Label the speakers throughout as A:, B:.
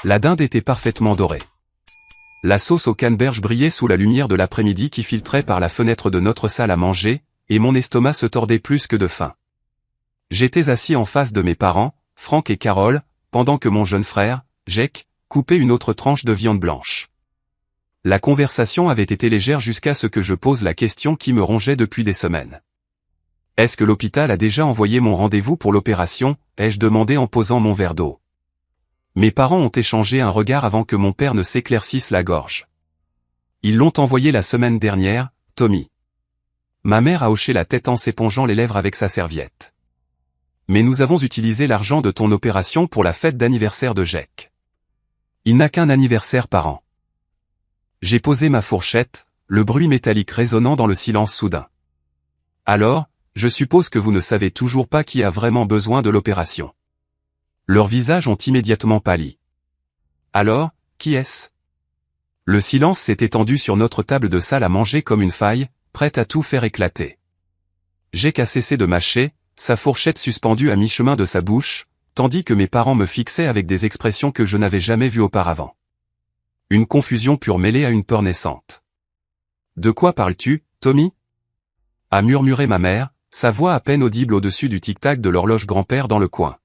A: La dinde était parfaitement dorée. La sauce au canneberge brillait sous la lumière de l'après-midi qui filtrait par la fenêtre de notre salle à manger, et mon estomac se tordait plus que de faim. J'étais assis en face de mes parents, Franck et Carole, pendant que mon jeune frère, Jake, coupait une autre tranche de viande blanche. La conversation avait été légère jusqu'à ce que je pose la question qui me rongeait depuis des semaines. « Est-ce que l'hôpital a déjà envoyé mon rendez-vous pour l'opération ?» ai-je demandé en posant mon verre d'eau. Mes parents ont échangé un regard avant que mon père ne s'éclaircisse la gorge. Ils l'ont envoyé la semaine dernière, Tommy. Ma mère a hoché la tête en s'épongeant les lèvres avec sa serviette. Mais nous avons utilisé l'argent de ton opération pour la fête d'anniversaire de Jake. Il n'a qu'un anniversaire par an. J'ai posé ma fourchette, le bruit métallique résonnant dans le silence soudain. Alors, je suppose que vous ne savez toujours pas qui a vraiment besoin de l'opération. Leurs visages ont immédiatement pâli. Alors, qui est-ce? Le silence s'est étendu sur notre table de salle à manger comme une faille, prête à tout faire éclater. Jake a cessé de mâcher, sa fourchette suspendue à mi-chemin de sa bouche, tandis que mes parents me fixaient avec des expressions que je n'avais jamais vues auparavant. Une confusion pure mêlée à une peur naissante. « De quoi parles-tu, Tommy ?» a murmuré ma mère, sa voix à peine audible au-dessus du tic-tac de l'horloge grand-père dans le coin.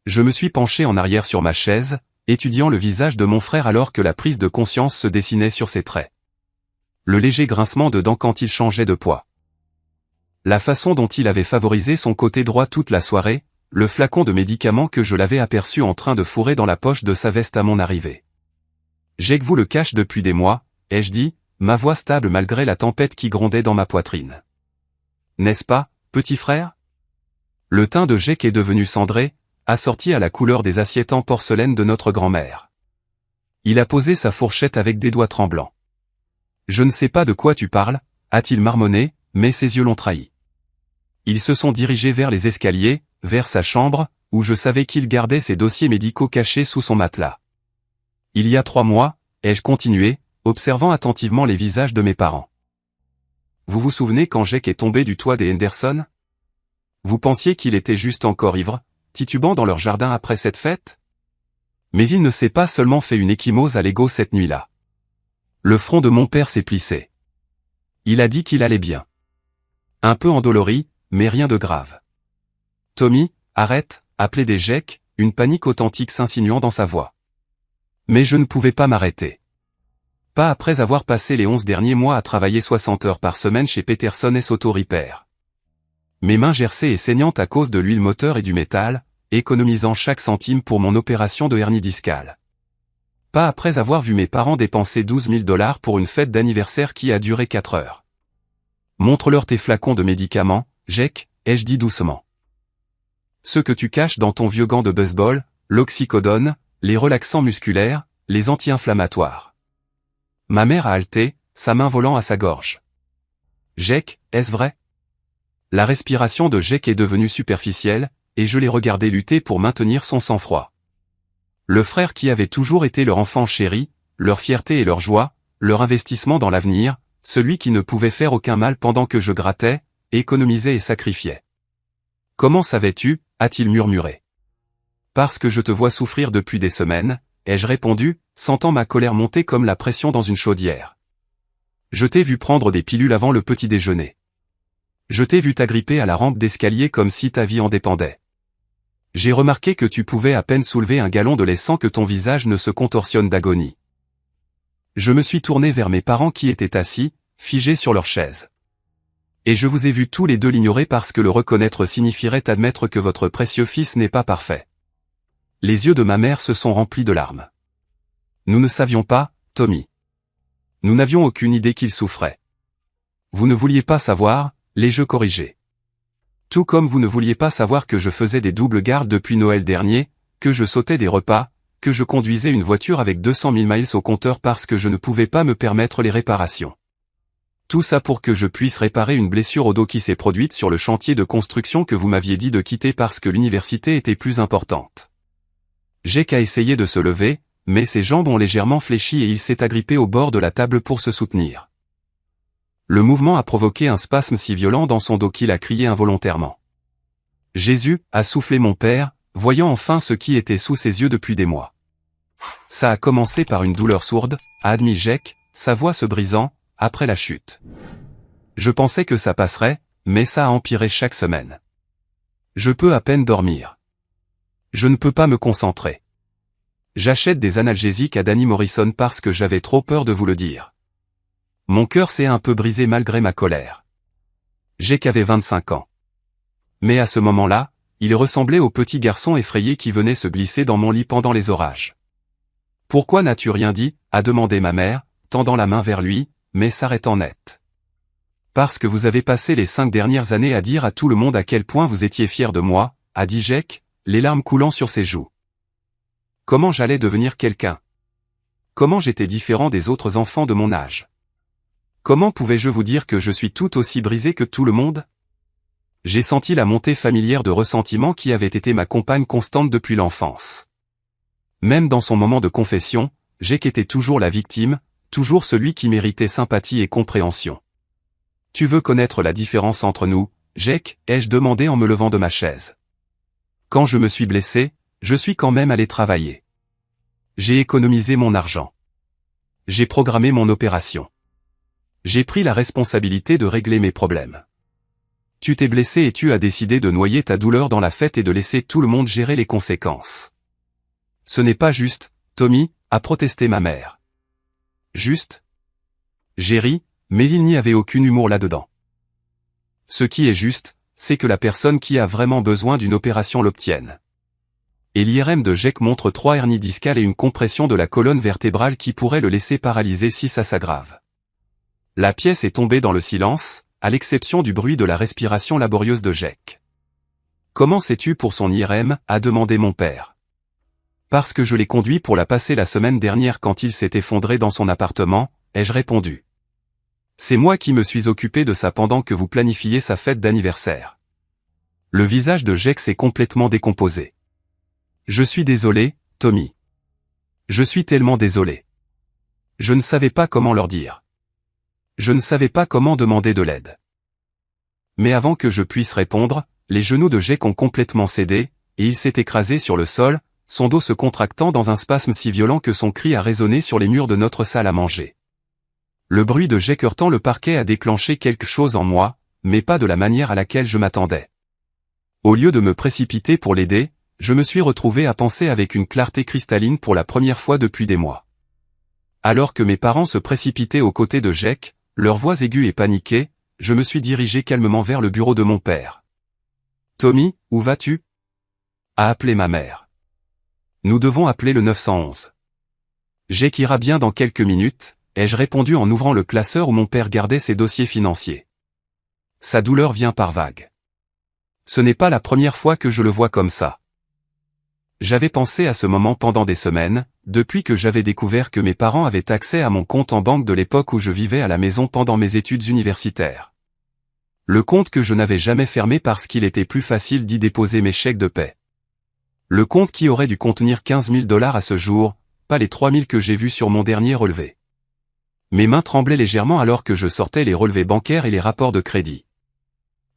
A: Je me suis penché en arrière sur ma chaise, étudiant le visage de mon frère alors que la prise de conscience se dessinait sur ses traits. Le léger grincement de dents quand il changeait de poids. La façon dont il avait favorisé son côté droit toute la soirée, le flacon de médicaments que je l'avais aperçu en train de fourrer dans la poche de sa veste à mon arrivée. « Jake vous le cache depuis des mois, ai-je dit, ma voix stable malgré la tempête qui grondait dans ma poitrine. N'est-ce pas, petit frère ?» Le teint de Jake est devenu cendré, assorti à la couleur des assiettes en porcelaine de notre grand-mère. Il a posé sa fourchette avec des doigts tremblants. « Je ne sais pas de quoi tu parles, » a-t-il marmonné, mais ses yeux l'ont trahi. Ils se sont dirigés vers les escaliers, vers sa chambre, où je savais qu'il gardait ses dossiers médicaux cachés sous son matelas. Il y a 3 mois, ai-je continué, observant attentivement les visages de mes parents. Vous vous souvenez quand Jake est tombé du toit des Henderson? Vous pensiez qu'il était juste encore ivre, titubant dans leur jardin après cette fête? Mais il ne s'est pas seulement fait une ecchymose à l'ego cette nuit-là. Le front de mon père s'est plissé. Il a dit qu'il allait bien. Un peu endolori, mais rien de grave. Tommy, arrête, appelait des Jake, une panique authentique s'insinuant dans sa voix. Mais je ne pouvais pas m'arrêter. Pas après avoir passé les 11 derniers mois à travailler 60 heures par semaine chez Peterson & Auto Repair. Mes mains gercées et saignantes à cause de l'huile moteur et du métal, économisant chaque centime pour mon opération de hernie discale. Pas après avoir vu mes parents dépenser 12 000 $ pour une fête d'anniversaire qui a duré 4 heures. Montre-leur tes flacons de médicaments, Jake, ai-je dit doucement. Ce que tu caches dans ton vieux gant de baseball, l'oxycodone, les relaxants musculaires, les anti-inflammatoires. Ma mère a haleté, sa main volant à sa gorge. Jake, est-ce vrai? La respiration de Jake est devenue superficielle, et je l'ai regardé lutter pour maintenir son sang-froid. Le frère qui avait toujours été leur enfant chéri, leur fierté et leur joie, leur investissement dans l'avenir, celui qui ne pouvait faire aucun mal pendant que je grattais, économisais et sacrifiais. « Comment savais-tu » a-t-il murmuré. « Parce que je te vois souffrir depuis des semaines » ai-je répondu, sentant ma colère monter comme la pression dans une chaudière. Je t'ai vu prendre des pilules avant le petit déjeuner. Je t'ai vu t'agripper à la rampe d'escalier comme si ta vie en dépendait. J'ai remarqué que tu pouvais à peine soulever un gallon de lait sans que ton visage ne se contorsionne d'agonie. Je me suis tourné vers mes parents qui étaient assis, figés sur leur chaise. Et je vous ai vus tous les deux l'ignorer parce que le reconnaître signifierait admettre que votre précieux fils n'est pas parfait. Les yeux de ma mère se sont remplis de larmes. Nous ne savions pas, Tommy. Nous n'avions aucune idée qu'il souffrait. Vous ne vouliez pas savoir, l'ai-je corrigé. Tout comme vous ne vouliez pas savoir que je faisais des doubles gardes depuis Noël dernier, que je sautais des repas, que je conduisais une voiture avec 200 000 miles au compteur parce que je ne pouvais pas me permettre les réparations. Tout ça pour que je puisse réparer une blessure au dos qui s'est produite sur le chantier de construction que vous m'aviez dit de quitter parce que l'université était plus importante. Jake a essayé de se lever, mais ses jambes ont légèrement fléchi et il s'est agrippé au bord de la table pour se soutenir. Le mouvement a provoqué un spasme si violent dans son dos qu'il a crié involontairement. Jésus, a soufflé mon père, voyant enfin ce qui était sous ses yeux depuis des mois. Ça a commencé par une douleur sourde, a admis Jake, sa voix se brisant, après la chute. Je pensais que ça passerait, mais ça a empiré chaque semaine. Je peux à peine dormir. Je ne peux pas me concentrer. J'achète des analgésiques à Danny Morrison parce que j'avais trop peur de vous le dire. Mon cœur s'est un peu brisé malgré ma colère. Jake avait 25 ans. Mais à ce moment-là, il ressemblait au petit garçon effrayé qui venait se glisser dans mon lit pendant les orages. « Pourquoi n'as-tu rien dit ?» a demandé ma mère, tendant la main vers lui, mais s'arrêtant net. « Parce que vous avez passé les 5 dernières années à dire à tout le monde à quel point vous étiez fier de moi, » a dit Jake, les larmes coulant sur ses joues. Comment j'allais devenir quelqu'un? Comment j'étais différent des autres enfants de mon âge? Comment pouvais-je vous dire que je suis tout aussi brisé que tout le monde? J'ai senti la montée familière de ressentiment qui avait été ma compagne constante depuis l'enfance. Même dans son moment de confession, Jake était toujours la victime, toujours celui qui méritait sympathie et compréhension. « Tu veux connaître la différence entre nous, Jake ?» ai-je demandé en me levant de ma chaise. Quand je me suis blessé, je suis quand même allé travailler. J'ai économisé mon argent. J'ai programmé mon opération. J'ai pris la responsabilité de régler mes problèmes. Tu t'es blessé et tu as décidé de noyer ta douleur dans la fête et de laisser tout le monde gérer les conséquences. Ce n'est pas juste, Tommy, a protesté ma mère. Juste? J'ai ri, mais il n'y avait aucun humour là-dedans. Ce qui est juste, c'est que la personne qui a vraiment besoin d'une opération l'obtienne. Et l'IRM de Jake montre 3 hernies discales et une compression de la colonne vertébrale qui pourrait le laisser paralysé si ça s'aggrave. La pièce est tombée dans le silence, à l'exception du bruit de la respiration laborieuse de Jake. « Comment sais-tu pour son IRM ?» a demandé mon père. « Parce que je l'ai conduit pour la passer la semaine dernière quand il s'est effondré dans son appartement, » ai-je répondu. « C'est moi qui me suis occupé de ça pendant que vous planifiez sa fête d'anniversaire. » Le visage de Jake s'est complètement décomposé. « Je suis désolé, Tommy. Je suis tellement désolé. Je ne savais pas comment leur dire. Je ne savais pas comment demander de l'aide. » Mais avant que je puisse répondre, les genoux de Jake ont complètement cédé, et il s'est écrasé sur le sol, son dos se contractant dans un spasme si violent que son cri a résonné sur les murs de notre salle à manger. Le bruit de Jake heurtant le parquet a déclenché quelque chose en moi, mais pas de la manière à laquelle je m'attendais. Au lieu de me précipiter pour l'aider, je me suis retrouvé à penser avec une clarté cristalline pour la première fois depuis des mois. Alors que mes parents se précipitaient aux côtés de Jake, leurs voix aiguës et paniquées, je me suis dirigé calmement vers le bureau de mon père. « Tommy, où vas-tu » a appelé ma mère. « Nous devons appeler le 911. »« Jake ira bien dans quelques minutes » ai-je répondu en ouvrant le classeur où mon père gardait ses dossiers financiers. Sa douleur vient par vagues. Ce n'est pas la première fois que je le vois comme ça. J'avais pensé à ce moment pendant des semaines, depuis que j'avais découvert que mes parents avaient accès à mon compte en banque de l'époque où je vivais à la maison pendant mes études universitaires. Le compte que je n'avais jamais fermé parce qu'il était plus facile d'y déposer mes chèques de paie. Le compte qui aurait dû contenir 15 000 $ à ce jour, pas les 3 000 que j'ai vus sur mon dernier relevé. Mes mains tremblaient légèrement alors que je sortais les relevés bancaires et les rapports de crédit.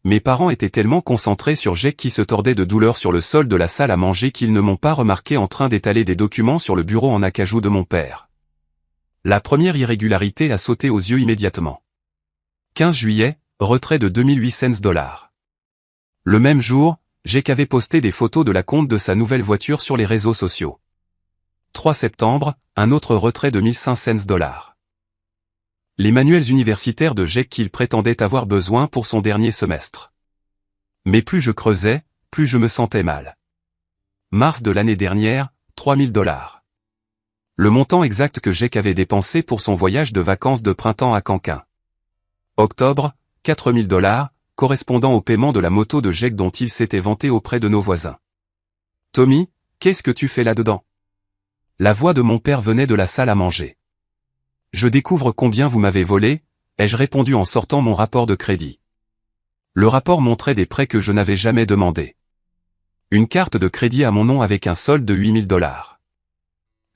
A: Mes parents étaient tellement concentrés sur Jake qui se tordait de douleur sur le sol de la salle à manger qu'ils ne m'ont pas remarqué en train d'étaler des documents sur le bureau en acajou de mon père. La première irrégularité a sauté aux yeux immédiatement. 15 juillet, retrait de 2800 $. Le même jour, Jake avait posté des photos de la compte de sa nouvelle voiture sur les réseaux sociaux. 3 septembre, un autre retrait de 1500 $. Les manuels universitaires de Jake qu'il prétendait avoir besoin pour son dernier semestre. Mais plus je creusais, plus je me sentais mal. Mars de l'année dernière, 3 000 $. Le montant exact que Jake avait dépensé pour son voyage de vacances de printemps à Canquin. Octobre, 4 000 $, correspondant au paiement de la moto de Jake dont il s'était vanté auprès de nos voisins. « Tommy, qu'est-ce que tu fais là-dedans » La voix de mon père venait de la salle à manger. « Je découvre combien vous m'avez volé » ai-je répondu en sortant mon rapport de crédit. Le rapport montrait des prêts que je n'avais jamais demandés. Une carte de crédit à mon nom avec un solde de 8 000 $.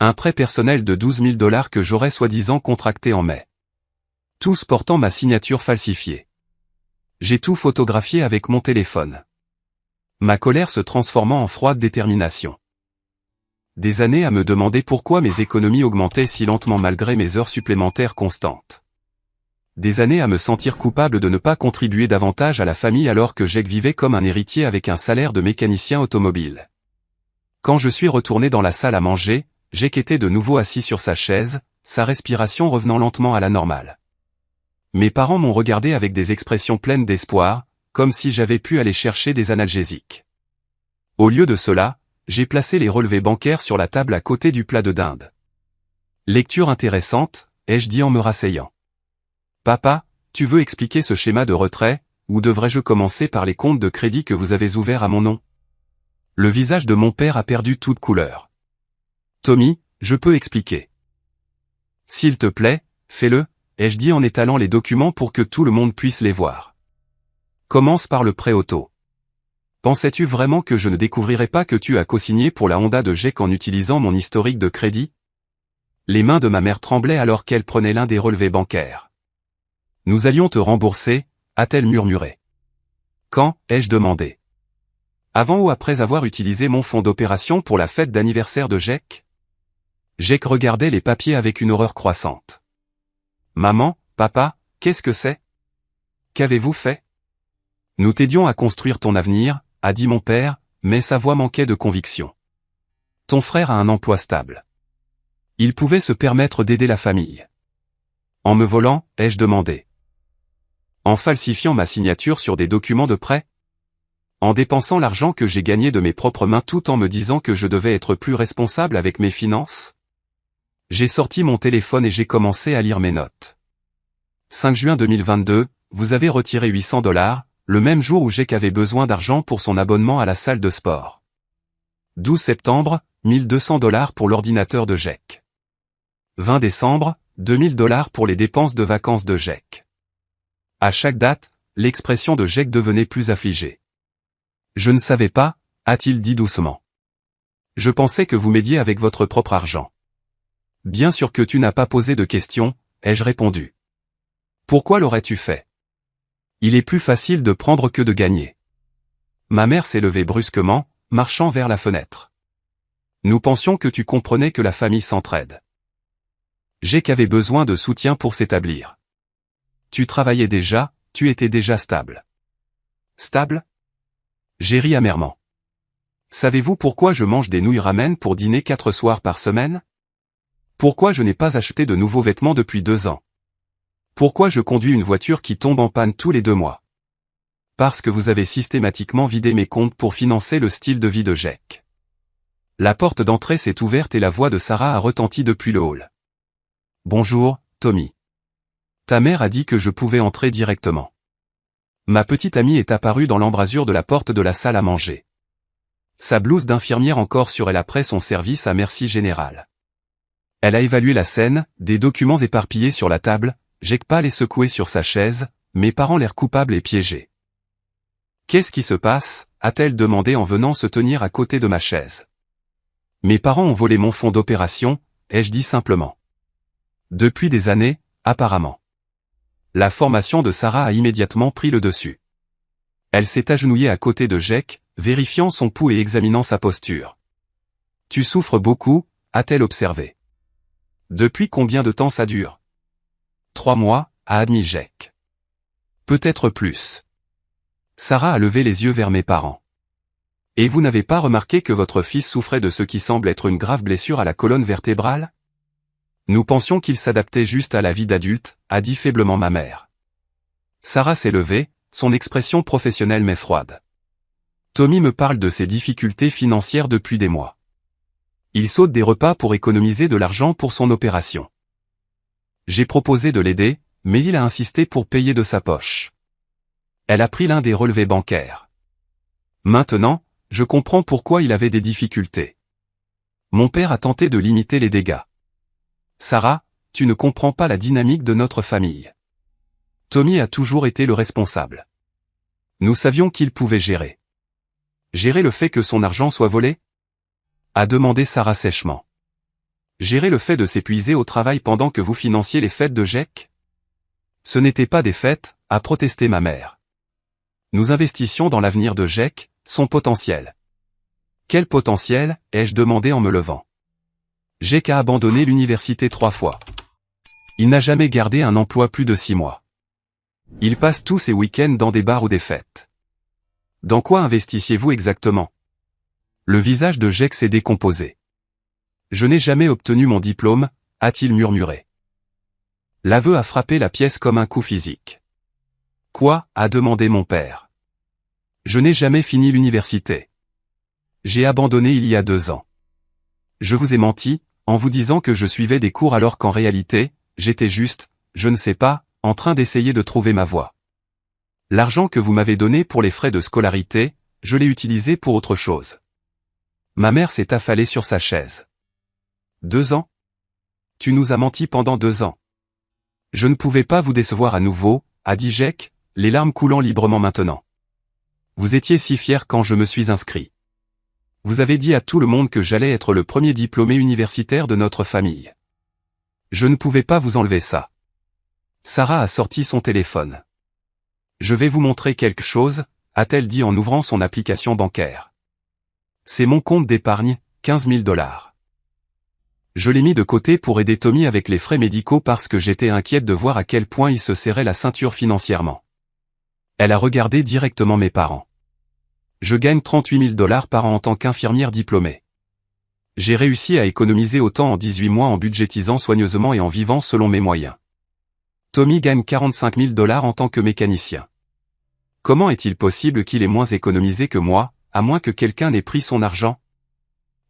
A: Un prêt personnel de 12 000 $ que j'aurais soi-disant contracté en mai. Tous portant ma signature falsifiée. J'ai tout photographié avec mon téléphone. Ma colère se transformant en froide détermination. des années à me demander pourquoi mes économies augmentaient si lentement malgré mes heures supplémentaires constantes. Des années à me sentir coupable de ne pas contribuer davantage à la famille alors que Jake vivait comme un héritier avec un salaire de mécanicien automobile. Quand je suis retourné dans la salle à manger, Jake était de nouveau assis sur sa chaise, sa respiration revenant lentement à la normale. Mes parents m'ont regardé avec des expressions pleines d'espoir, comme si j'avais pu aller chercher des analgésiques. Au lieu de cela, j'ai placé les relevés bancaires sur la table à côté du plat de dinde. Lecture intéressante, ai-je dit en me rasseyant. Papa, tu veux expliquer ce schéma de retrait, ou devrais-je commencer par les comptes de crédit que vous avez ouverts à mon nom? Le visage de mon père a perdu toute couleur. Tommy, je peux expliquer. S'il te plaît, fais-le, ai-je dit en étalant les documents pour que tout le monde puisse les voir. Commence par le prêt auto. Pensais-tu vraiment que je ne découvrirais pas que tu as co-signé pour la Honda de Jake en utilisant mon historique de crédit? Les mains de ma mère tremblaient alors qu'elle prenait l'un des relevés bancaires. Nous allions te rembourser, a-t-elle murmuré. Quand, ai-je demandé. Avant ou après avoir utilisé mon fonds d'opération pour la fête d'anniversaire de Jake? Jake regardait les papiers avec une horreur croissante. Maman, papa, qu'est-ce que c'est? Qu'avez-vous fait? Nous t'aidions à construire ton avenir, a dit mon père, mais sa voix manquait de conviction. Ton frère a un emploi stable. Il pouvait se permettre d'aider la famille. En me volant, ai-je demandé. En falsifiant ma signature sur des documents de prêt? En dépensant l'argent que j'ai gagné de mes propres mains tout en me disant que je devais être plus responsable avec mes finances? J'ai sorti mon téléphone et j'ai commencé à lire mes notes. 5 juin 2022, vous avez retiré $800, le même jour où Jake avait besoin d'argent pour son abonnement à la salle de sport. 12 septembre, $1 200 pour l'ordinateur de Jake. 20 décembre, $2 000 pour les dépenses de vacances de Jake. À chaque date, l'expression de Jake devenait plus affligée. Je ne savais pas, a-t-il dit doucement. Je pensais que vous m'aidiez avec votre propre argent. Bien sûr que tu n'as pas posé de questions, ai-je répondu. Pourquoi l'aurais-tu fait? Il est plus facile de prendre que de gagner. Ma mère s'est levée brusquement, marchant vers la fenêtre. Nous pensions que tu comprenais que la famille s'entraide. Jake avait besoin de soutien pour s'établir. Tu travaillais déjà, tu étais déjà stable. Stable? J'ai ri amèrement. Savez-vous pourquoi je mange des nouilles ramen pour dîner 4 soirs par semaine? Pourquoi je n'ai pas acheté de nouveaux vêtements depuis 2 ans? Pourquoi je conduis une voiture qui tombe en panne tous les 2 mois? Parce que vous avez systématiquement vidé mes comptes pour financer le style de vie de Jake. La porte d'entrée s'est ouverte et la voix de Sarah a retenti depuis le hall. Bonjour, Tommy. Ta mère a dit que je pouvais entrer directement. Ma petite amie est apparue dans l'embrasure de la porte de la salle à manger. Sa blouse d'infirmière encore sur elle après son service à Merci Général. Elle a évalué la scène, des documents éparpillés sur la table, Jake pâle et secoué sur sa chaise, mes parents l'air coupables et piégés. Qu'est-ce qui se passe, a-t-elle demandé en venant se tenir à côté de ma chaise. Mes parents ont volé mon fonds d'opération, ai-je dit simplement. Depuis des années, apparemment. La formation de Sarah a immédiatement pris le dessus. Elle s'est agenouillée à côté de Jake, vérifiant son pouls et examinant sa posture. Tu souffres beaucoup, a-t-elle observé. Depuis combien de temps ça dure? 3 mois, a admis Jake. Peut-être plus. Sarah a levé les yeux vers mes parents. Et vous n'avez pas remarqué que votre fils souffrait de ce qui semble être une grave blessure à la colonne vertébrale? Nous pensions qu'il s'adaptait juste à la vie d'adulte, a dit faiblement ma mère. Sarah s'est levée, son expression professionnelle mais froide. Tommy me parle de ses difficultés financières depuis des mois. Il saute des repas pour économiser de l'argent pour son opération. J'ai proposé de l'aider, mais il a insisté pour payer de sa poche. Elle a pris l'un des relevés bancaires. Maintenant, je comprends pourquoi il avait des difficultés. Mon père a tenté de limiter les dégâts. Sarah, tu ne comprends pas la dynamique de notre famille. Tommy a toujours été le responsable. Nous savions qu'il pouvait gérer. Gérer le fait que son argent soit volé? A demandé Sarah sèchement. Gérer le fait de s'épuiser au travail pendant que vous financiez les fêtes de Jake? Ce n'étaient pas des fêtes, a protesté ma mère. Nous investissions dans l'avenir de Jake, son potentiel. Quel potentiel, ai-je demandé en me levant. Jake a abandonné l'université 3 fois. Il n'a jamais gardé un emploi plus de 6 mois. Il passe tous ses week-ends dans des bars ou des fêtes. Dans quoi investissiez-vous exactement? Le visage de Jake s'est décomposé. Je n'ai jamais obtenu mon diplôme, a-t-il murmuré. L'aveu a frappé la pièce comme un coup physique. Quoi, a demandé mon père. Je n'ai jamais fini l'université. J'ai abandonné il y a 2 ans. Je vous ai menti, en vous disant que je suivais des cours alors qu'en réalité, j'étais juste, je ne sais pas, en train d'essayer de trouver ma voie. L'argent que vous m'avez donné pour les frais de scolarité, je l'ai utilisé pour autre chose. Ma mère s'est affalée sur sa chaise. 2 ans? Tu nous as menti pendant 2 ans. Je ne pouvais pas vous décevoir à nouveau, a dit Jake, les larmes coulant librement maintenant. Vous étiez si fier quand je me suis inscrit. Vous avez dit à tout le monde que j'allais être le premier diplômé universitaire de notre famille. Je ne pouvais pas vous enlever ça. Sarah a sorti son téléphone. Je vais vous montrer quelque chose, a-t-elle dit en ouvrant son application bancaire. C'est mon compte d'épargne, 15 000 $. Je l'ai mis de côté pour aider Tommy avec les frais médicaux parce que j'étais inquiète de voir à quel point il se serrait la ceinture financièrement. Elle a regardé directement mes parents. Je gagne 38 000 $ par an en tant qu'infirmière diplômée. J'ai réussi à économiser autant en 18 mois en budgétisant soigneusement et en vivant selon mes moyens. Tommy gagne 45 000 $ en tant que mécanicien. Comment est-il possible qu'il ait moins économisé que moi, à moins que quelqu'un n'ait pris son argent?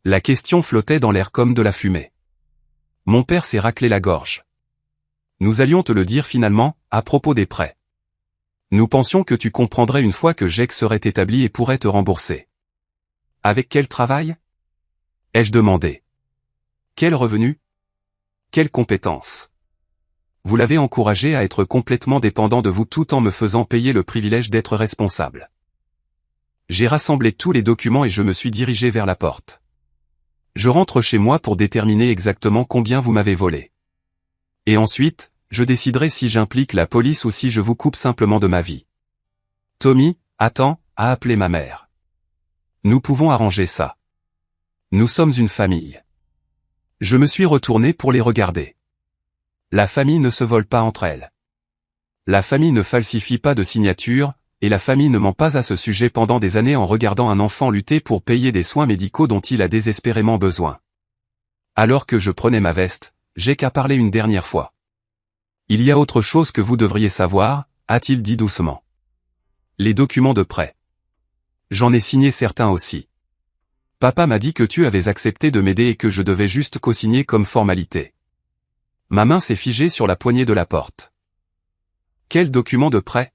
A: La question flottait dans l'air comme de la fumée. Mon père s'est raclé la gorge. Nous allions te le dire finalement, à propos des prêts. Nous pensions que tu comprendrais une fois que Jake serait établi et pourrait te rembourser. Avec quel travail? Ai-je demandé. Quel revenu? Quelle compétence? Vous l'avez encouragé à être complètement dépendant de vous tout en me faisant payer le privilège d'être responsable. J'ai rassemblé tous les documents et je me suis dirigé vers la porte. Je rentre chez moi pour déterminer exactement combien vous m'avez volé. Et ensuite, je déciderai si j'implique la police ou si je vous coupe simplement de ma vie. Tommy, attends, a appelé ma mère. Nous pouvons arranger ça. Nous sommes une famille. Je me suis retourné pour les regarder. La famille ne se vole pas entre elles. La famille ne falsifie pas de signature, et la famille ne ment pas à ce sujet pendant des années en regardant un enfant lutter pour payer des soins médicaux dont il a désespérément besoin. Alors que je prenais ma veste, Jake a parlé une dernière fois. Il y a autre chose que vous devriez savoir, a-t-il dit doucement. Les documents de prêt. J'en ai signé certains aussi. Papa m'a dit que tu avais accepté de m'aider et que je devais juste co-signer comme formalité. Ma main s'est figée sur la poignée de la porte. Quel document de prêt?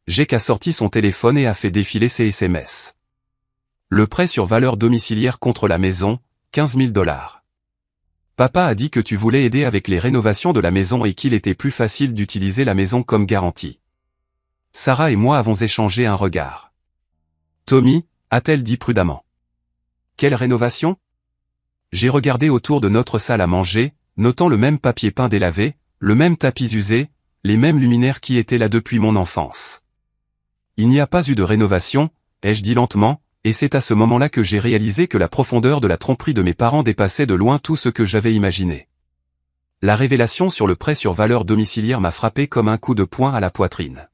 A: Jake a sorti son téléphone et a fait défiler ses SMS. Le prêt sur valeur domiciliaire contre la maison, 15 000 $. Papa a dit que tu voulais aider avec les rénovations de la maison et qu'il était plus facile d'utiliser la maison comme garantie. Sarah et moi avons échangé un regard. Tommy, a-t-elle dit prudemment. Quelle rénovation? J'ai regardé autour de notre salle à manger, notant le même papier peint délavé, le même tapis usé, les mêmes luminaires qui étaient là depuis mon enfance. Il n'y a pas eu de rénovation, ai-je dit lentement, et c'est à ce moment-là que j'ai réalisé que la profondeur de la tromperie de mes parents dépassait de loin tout ce que j'avais imaginé. La révélation sur le prêt sur valeur domiciliaire m'a frappé comme un coup de poing à la poitrine.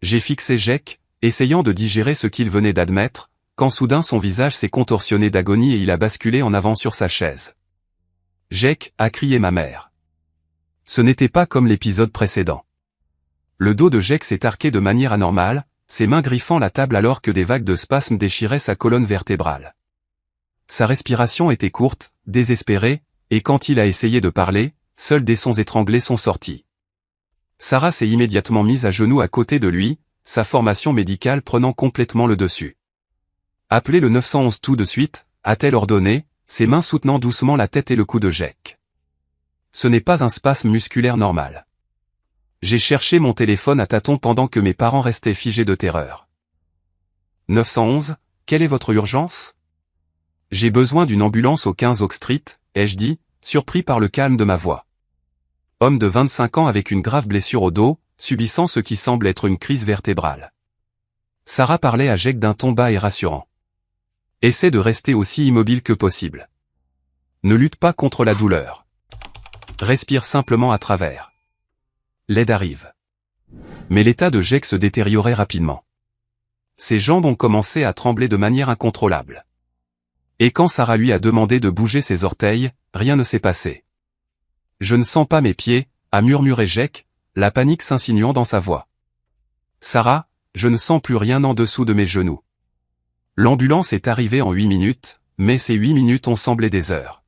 A: J'ai fixé Jake, essayant de digérer ce qu'il venait d'admettre, quand soudain son visage s'est contorsionné d'agonie et il a basculé en avant sur sa chaise. Jake, a crié ma mère. Ce n'était pas comme l'épisode précédent. Le dos de Jake s'est arqué de manière anormale, ses mains griffant la table alors que des vagues de spasmes déchiraient sa colonne vertébrale. Sa respiration était courte, désespérée, et quand il a essayé de parler, seuls des sons étranglés sont sortis. Sarah s'est immédiatement mise à genoux à côté de lui, sa formation médicale prenant complètement le dessus. Appelez le 911 tout de suite, a-t-elle ordonné, ses mains soutenant doucement la tête et le cou de Jake. Ce n'est pas un spasme musculaire normal. J'ai cherché mon téléphone à tâtons pendant que mes parents restaient figés de terreur. 911, quelle est votre urgence? J'ai besoin d'une ambulance au 15 Oak Street, ai-je dit, surpris par le calme de ma voix. Homme de 25 ans avec une grave blessure au dos, subissant ce qui semble être une crise vertébrale. Sarah parlait à Jake d'un ton bas et rassurant. Essaie de rester aussi immobile que possible. Ne lutte pas contre la douleur. Respire simplement à travers. L'aide arrive. Mais l'état de Jake se détériorait rapidement. Ses jambes ont commencé à trembler de manière incontrôlable. Et quand Sarah lui a demandé de bouger ses orteils, rien ne s'est passé. Je ne sens pas mes pieds, a murmuré Jake, la panique s'insinuant dans sa voix. Sarah, je ne sens plus rien en dessous de mes genoux. L'ambulance est arrivée en 8 minutes, mais ces 8 minutes ont semblé des heures.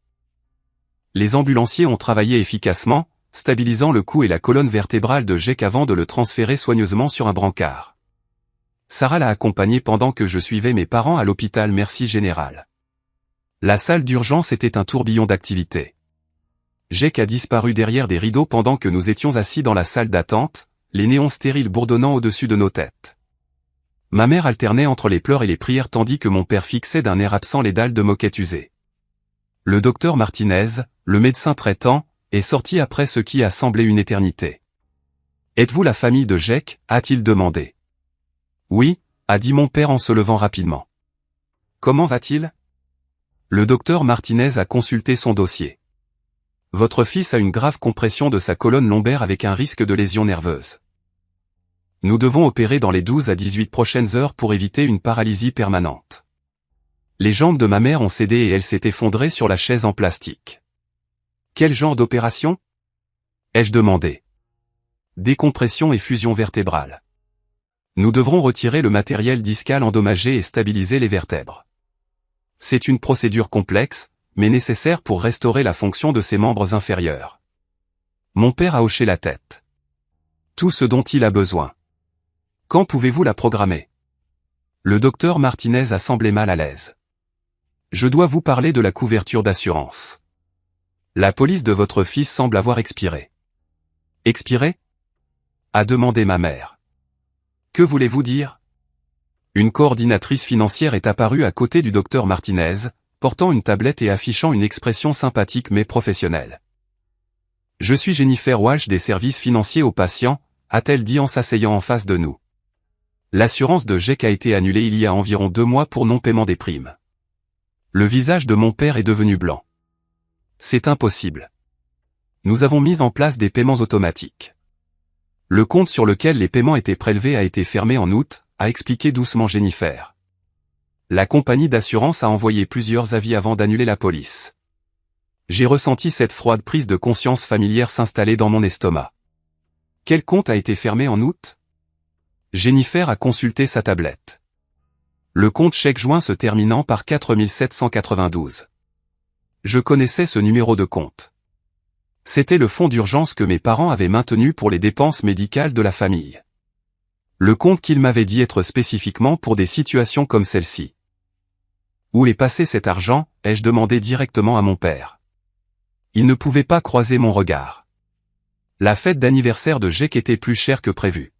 A: Les ambulanciers ont travaillé efficacement, stabilisant le cou et la colonne vertébrale de Jake avant de le transférer soigneusement sur un brancard. Sarah l'a accompagné pendant que je suivais mes parents à l'hôpital Merci Général. La salle d'urgence était un tourbillon d'activité. Jake a disparu derrière des rideaux pendant que nous étions assis dans la salle d'attente, les néons stériles bourdonnant au-dessus de nos têtes. Ma mère alternait entre les pleurs et les prières tandis que mon père fixait d'un air absent les dalles de moquette usées. Le docteur Martinez, le médecin traitant, est sorti après ce qui a semblé une éternité. « Êtes-vous la famille de Jake ?» a-t-il demandé. « Oui », a dit mon père en se levant rapidement. « Comment va-t-il » Le docteur Martinez a consulté son dossier. « Votre fils a une grave compression de sa colonne lombaire avec un risque de lésion nerveuse. Nous devons opérer dans les 12 à 18 prochaines heures pour éviter une paralysie permanente. » Les jambes de ma mère ont cédé et elle s'est effondrée sur la chaise en plastique. « Quel genre d'opération » ai-je demandé. « Décompression et fusion vertébrale. Nous devrons retirer le matériel discal endommagé et stabiliser les vertèbres. C'est une procédure complexe, mais nécessaire pour restaurer la fonction de ses membres inférieurs. » Mon père a hoché la tête. « Tout ce dont il a besoin. Quand pouvez-vous la programmer ?» Le docteur Martinez a semblé mal à l'aise. « Je dois vous parler de la couverture d'assurance. La police de votre fils semble avoir expiré. » « Expiré ?» a demandé ma mère. « Que voulez-vous dire ?» Une coordinatrice financière est apparue à côté du docteur Martinez, portant une tablette et affichant une expression sympathique mais professionnelle. « Je suis Jennifer Walsh des services financiers aux patients, a-t-elle dit en s'asseyant en face de nous. L'assurance de Jake a été annulée il y a environ 2 mois pour non-paiement des primes. Le visage de mon père est devenu blanc. C'est impossible. Nous avons mis en place des paiements automatiques. Le compte sur lequel les paiements étaient prélevés a été fermé en août, a expliqué doucement Jennifer. La compagnie d'assurance a envoyé plusieurs avis avant d'annuler la police. J'ai ressenti cette froide prise de conscience familière s'installer dans mon estomac. Quel compte a été fermé en août ? Jennifer a consulté sa tablette. Le compte chèque joint se terminant par 4792. Je connaissais ce numéro de compte. C'était le fonds d'urgence que mes parents avaient maintenu pour les dépenses médicales de la famille. Le compte qu'ils m'avaient dit être spécifiquement pour des situations comme celle-ci. Où est passé cet argent, ai-je demandé directement à mon père. Il ne pouvait pas croiser mon regard. La fête d'anniversaire de Jake était plus chère que prévu.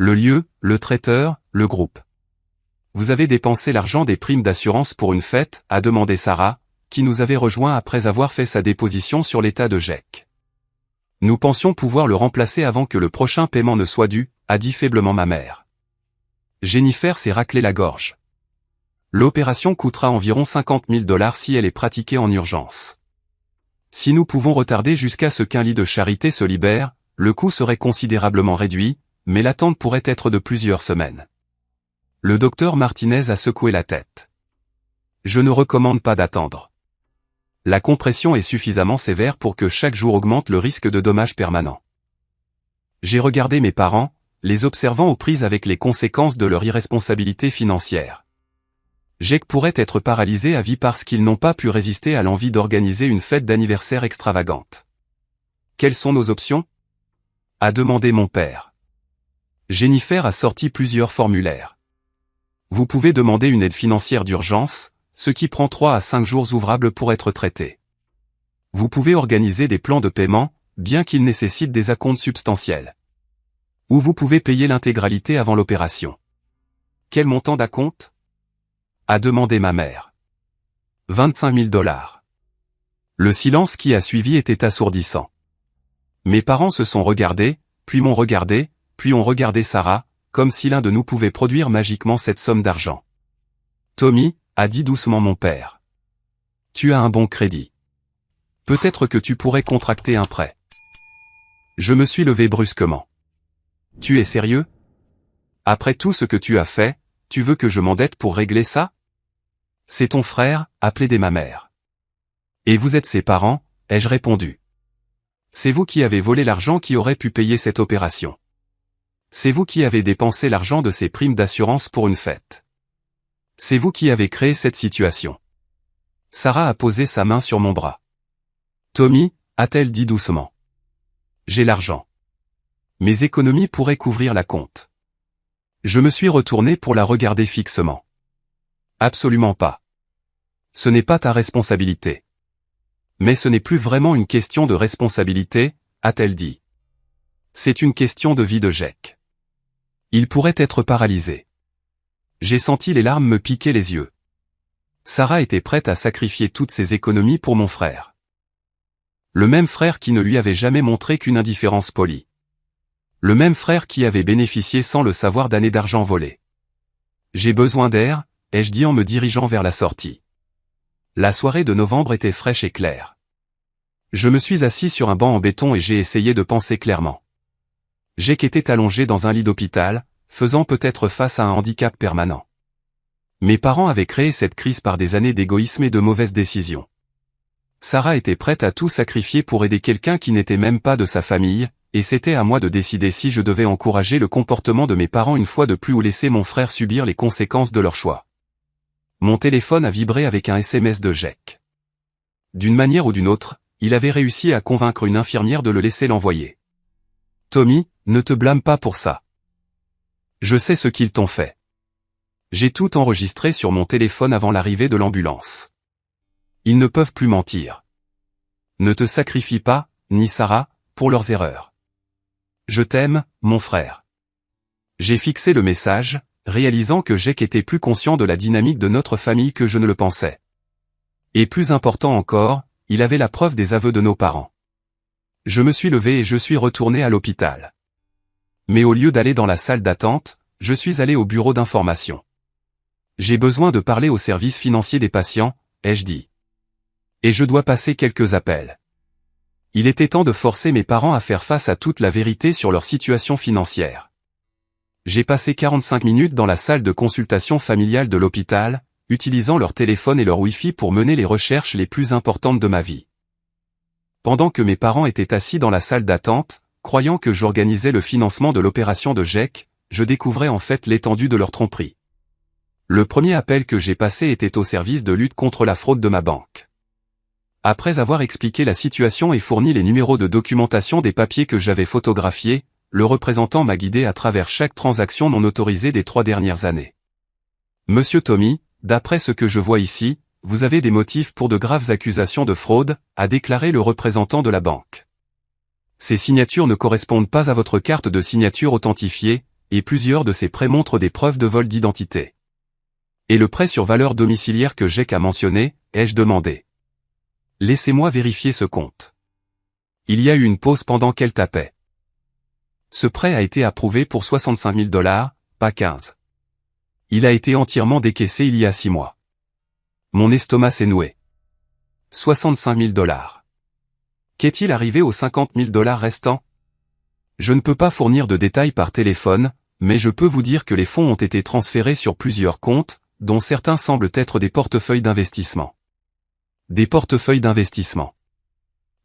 A: Le lieu, le traiteur, le groupe. Vous avez dépensé l'argent des primes d'assurance pour une fête, a demandé Sarah, qui nous avait rejoint après avoir fait sa déposition sur l'état de Jake. Nous pensions pouvoir le remplacer avant que le prochain paiement ne soit dû, a dit faiblement ma mère. Jennifer s'est raclé la gorge. L'opération coûtera environ 50 000 $ si elle est pratiquée en urgence. Si nous pouvons retarder jusqu'à ce qu'un lit de charité se libère, le coût serait considérablement réduit, mais l'attente pourrait être de plusieurs semaines. Le docteur Martinez a secoué la tête. Je ne recommande pas d'attendre. La compression est suffisamment sévère pour que chaque jour augmente le risque de dommages permanents. J'ai regardé mes parents, les observant aux prises avec les conséquences de leur irresponsabilité financière. Jake pourrait être paralysé à vie parce qu'ils n'ont pas pu résister à l'envie d'organiser une fête d'anniversaire extravagante. Quelles sont nos options ? A demandé mon père. Jennifer a sorti plusieurs formulaires. Vous pouvez demander une aide financière d'urgence, ce qui prend 3 à 5 jours ouvrables pour être traité. Vous pouvez organiser des plans de paiement, bien qu'ils nécessitent des acomptes substantiels. Ou vous pouvez payer l'intégralité avant l'opération. Quel montant d'acompte ? A demandé ma mère. 25 000 $. Le silence qui a suivi était assourdissant. Mes parents se sont regardés, puis m'ont regardé, puis ont regardé Sarah, comme si l'un de nous pouvait produire magiquement cette somme d'argent. Tommy, a dit doucement mon père. Tu as un bon crédit. Peut-être que tu pourrais contracter un prêt. Je me suis levé brusquement. Tu es sérieux? Après tout ce que tu as fait, tu veux que je m'endette pour régler ça? C'est ton frère, a plaidé ma mère. Et vous êtes ses parents, ai-je répondu. C'est vous qui avez volé l'argent qui aurait pu payer cette opération. C'est vous qui avez dépensé l'argent de ces primes d'assurance pour une fête. C'est vous qui avez créé cette situation. Sarah a posé sa main sur mon bras. Tommy, a-t-elle dit doucement. J'ai l'argent. Mes économies pourraient couvrir la compte. Je me suis retourné pour la regarder fixement. Absolument pas. Ce n'est pas ta responsabilité. Mais ce n'est plus vraiment une question de responsabilité, a-t-elle dit. C'est une question de vie de Jake. Il pourrait être paralysé. J'ai senti les larmes me piquer les yeux. Sarah était prête à sacrifier toutes ses économies pour mon frère. Le même frère qui ne lui avait jamais montré qu'une indifférence polie. Le même frère qui avait bénéficié sans le savoir d'années d'argent volé. J'ai besoin d'air, ai-je dit en me dirigeant vers la sortie. La soirée de novembre était fraîche et claire. Je me suis assis sur un banc en béton et j'ai essayé de penser clairement. Jake était allongé dans un lit d'hôpital, faisant peut-être face à un handicap permanent. Mes parents avaient créé cette crise par des années d'égoïsme et de mauvaises décisions. Sarah était prête à tout sacrifier pour aider quelqu'un qui n'était même pas de sa famille, et c'était à moi de décider si je devais encourager le comportement de mes parents une fois de plus ou laisser mon frère subir les conséquences de leur choix. Mon téléphone a vibré avec un SMS de Jake. D'une manière ou d'une autre, il avait réussi à convaincre une infirmière de le laisser l'envoyer. Tommy, ne te blâme pas pour ça. Je sais ce qu'ils t'ont fait. J'ai tout enregistré sur mon téléphone avant l'arrivée de l'ambulance. Ils ne peuvent plus mentir. Ne te sacrifie pas, ni Sarah, pour leurs erreurs. Je t'aime, mon frère. J'ai fixé le message, réalisant que Jake était plus conscient de la dynamique de notre famille que je ne le pensais. Et plus important encore, il avait la preuve des aveux de nos parents. Je me suis levé et je suis retourné à l'hôpital. Mais au lieu d'aller dans la salle d'attente, je suis allé au bureau d'information. J'ai besoin de parler au service financier des patients, ai-je dit. Et je dois passer quelques appels. Il était temps de forcer mes parents à faire face à toute la vérité sur leur situation financière. J'ai passé 45 minutes dans la salle de consultation familiale de l'hôpital, utilisant leur téléphone et leur Wi-Fi pour mener les recherches les plus importantes de ma vie. Pendant que mes parents étaient assis dans la salle d'attente, croyant que j'organisais le financement de l'opération de Jake, je découvrais en fait l'étendue de leur tromperie. Le premier appel que j'ai passé était au service de lutte contre la fraude de ma banque. Après avoir expliqué la situation et fourni les numéros de documentation des papiers que j'avais photographiés, le représentant m'a guidé à travers chaque transaction non autorisée des 3 dernières années. Monsieur Tommy, d'après ce que je vois ici, vous avez des motifs pour de graves accusations de fraude, a déclaré le représentant de la banque. Ces signatures ne correspondent pas à votre carte de signature authentifiée, et plusieurs de ces prêts montrent des preuves de vol d'identité. Et le prêt sur valeur domiciliaire que Jake a mentionné, ai-je demandé. Laissez-moi vérifier ce compte. Il y a eu une pause pendant qu'elle tapait. Ce prêt a été approuvé pour 65 000 $, pas 15. Il a été entièrement décaissé il y a 6 mois. Mon estomac s'est noué. 65 000 $. Qu'est-il arrivé aux 50 000 $ restants? Je ne peux pas fournir de détails par téléphone, mais je peux vous dire que les fonds ont été transférés sur plusieurs comptes, dont certains semblent être des portefeuilles d'investissement. Des portefeuilles d'investissement.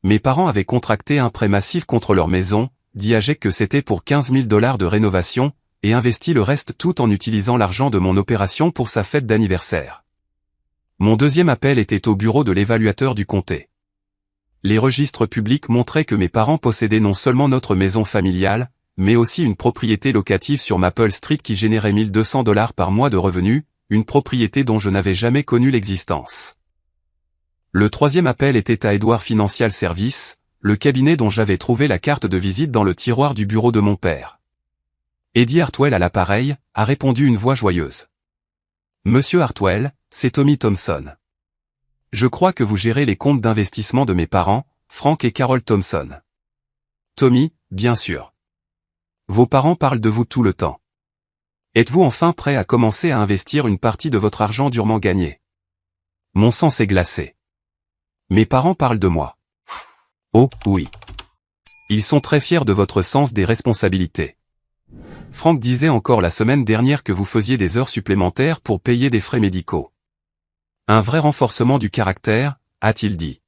A: Mes parents avaient contracté un prêt massif contre leur maison, dit à Jake que c'était pour 15 000 $ de rénovation, et investi le reste tout en utilisant l'argent de mon opération pour sa fête d'anniversaire. Mon deuxième appel était au bureau de l'évaluateur du comté. Les registres publics montraient que mes parents possédaient non seulement notre maison familiale, mais aussi une propriété locative sur Maple Street qui générait 1 200 $ par mois de revenus, une propriété dont je n'avais jamais connu l'existence. Le troisième appel était à Edward Financial Services, le cabinet dont j'avais trouvé la carte de visite dans le tiroir du bureau de mon père. Eddie Hartwell à l'appareil, a répondu une voix joyeuse. Monsieur Hartwell, c'est Tommy Thompson. Je crois que vous gérez les comptes d'investissement de mes parents, Frank et Carol Thompson. Tommy, bien sûr. Vos parents parlent de vous tout le temps. Êtes-vous enfin prêt à commencer à investir une partie de votre argent durement gagné? Mon sang s'est glacé. Mes parents parlent de moi. Oh, oui. Ils sont très fiers de votre sens des responsabilités. Franck disait encore la semaine dernière que vous faisiez des heures supplémentaires pour payer des frais médicaux. Un vrai renforcement du caractère, a-t-il dit.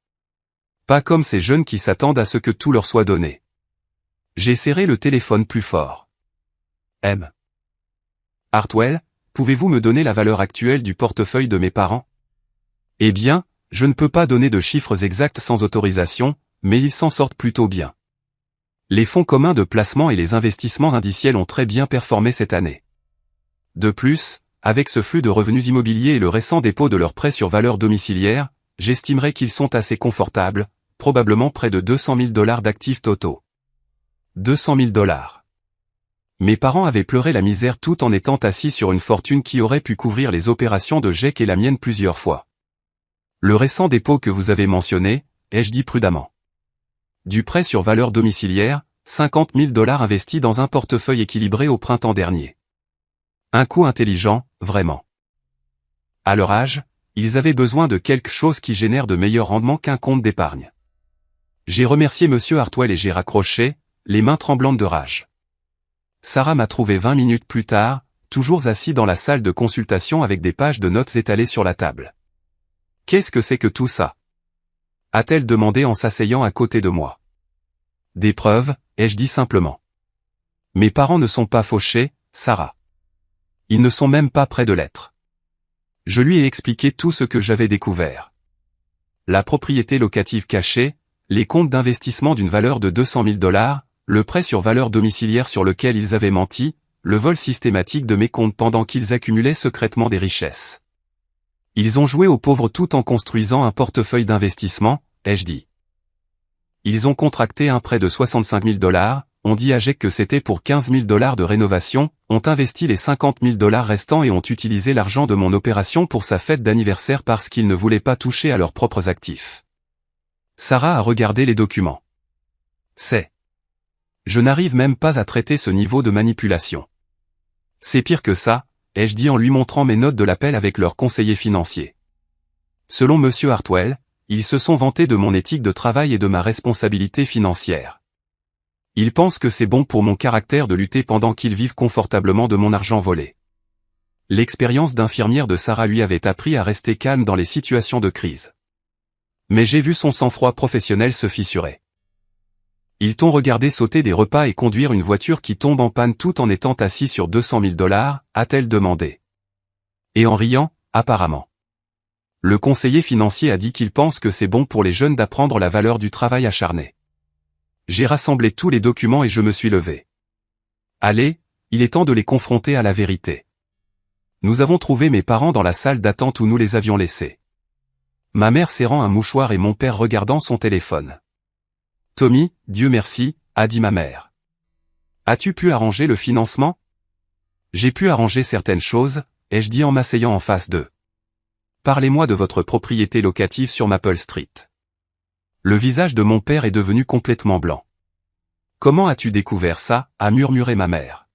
A: Pas comme ces jeunes qui s'attendent à ce que tout leur soit donné. J'ai serré le téléphone plus fort. M. Hartwell, pouvez-vous me donner la valeur actuelle du portefeuille de mes parents? Eh bien, je ne peux pas donner de chiffres exacts sans autorisation, mais ils s'en sortent plutôt bien. Les fonds communs de placement et les investissements indiciels ont très bien performé cette année. De plus, avec ce flux de revenus immobiliers et le récent dépôt de leurs prêts sur valeur domiciliaire, j'estimerais qu'ils sont assez confortables, probablement près de 200 000 $ d'actifs totaux. 200 000 $. Mes parents avaient pleuré la misère tout en étant assis sur une fortune qui aurait pu couvrir les opérations de GEC et la mienne plusieurs fois. Le récent dépôt que vous avez mentionné, ai-je dit prudemment. Du prêt sur valeur domiciliaire, 50 000 $ investis dans un portefeuille équilibré au printemps dernier. Un coup intelligent, vraiment. À leur âge, ils avaient besoin de quelque chose qui génère de meilleurs rendements qu'un compte d'épargne. J'ai remercié Monsieur Hartwell et j'ai raccroché, les mains tremblantes de rage. Sarah m'a trouvé 20 minutes plus tard, toujours assis dans la salle de consultation avec des pages de notes étalées sur la table. « Qu'est-ce que c'est que tout ça ?» a-t-elle demandé en s'asseyant à côté de moi. « Des preuves, ai-je dit simplement. Mes parents ne sont pas fauchés, Sarah. Ils ne sont même pas près de l'être. » Je lui ai expliqué tout ce que j'avais découvert. La propriété locative cachée, les comptes d'investissement d'une valeur de 200 000 $, le prêt sur valeur domiciliaire sur lequel ils avaient menti, le vol systématique de mes comptes pendant qu'ils accumulaient secrètement des richesses. Ils ont joué aux pauvres tout en construisant un portefeuille d'investissement, ai-je dit. Ils ont contracté un prêt de 65 000 $, ont dit à GEC que c'était pour 15 000 $ de rénovation, ont investi les 50 000 $ restants et ont utilisé l'argent de mon opération pour sa fête d'anniversaire parce qu'ils ne voulaient pas toucher à leurs propres actifs. Sarah a regardé les documents. Je n'arrive même pas à traiter ce niveau de manipulation. C'est pire que ça, ai-je dit en lui montrant mes notes de l'appel avec leur conseiller financier. Selon Monsieur Hartwell, ils se sont vantés de mon éthique de travail et de ma responsabilité financière. Ils pensent que c'est bon pour mon caractère de lutter pendant qu'ils vivent confortablement de mon argent volé. L'expérience d'infirmière de Sarah lui avait appris à rester calme dans les situations de crise. Mais j'ai vu son sang-froid professionnel se fissurer. Ils t'ont regardé sauter des repas et conduire une voiture qui tombe en panne tout en étant assis sur 200 000 $, a-t-elle demandé. Et en riant, apparemment. Le conseiller financier a dit qu'il pense que c'est bon pour les jeunes d'apprendre la valeur du travail acharné. J'ai rassemblé tous les documents et je me suis levé. Allez, il est temps de les confronter à la vérité. Nous avons trouvé mes parents dans la salle d'attente où nous les avions laissés. Ma mère serrant un mouchoir et mon père regardant son téléphone. Tommy, Dieu merci, a dit ma mère. As-tu pu arranger le financement? J'ai pu arranger certaines choses, ai-je dit en m'asseyant en face d'eux. Parlez-moi de votre propriété locative sur Maple Street. Le visage de mon père est devenu complètement blanc. Comment as-tu découvert ça, a murmuré ma mère.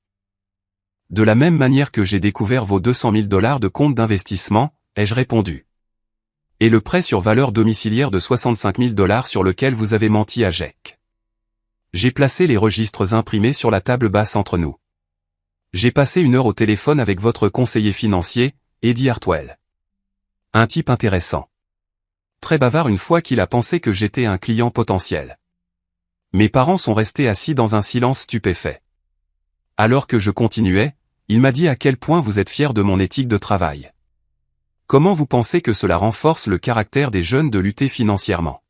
A: De la même manière que j'ai découvert vos 200 000 $ de compte d'investissement, ai-je répondu. Et le prêt sur valeur domiciliaire de 65 000 $ sur lequel vous avez menti à GEC. J'ai placé les registres imprimés sur la table basse entre nous. J'ai passé 1 heure au téléphone avec votre conseiller financier, Eddie Hartwell. Un type intéressant. Très bavard une fois qu'il a pensé que j'étais un client potentiel. Mes parents sont restés assis dans un silence stupéfait. Alors que je continuais, il m'a dit à quel point vous êtes fier de mon éthique de travail. Comment vous pensez que cela renforce le caractère des jeunes de lutter financièrement?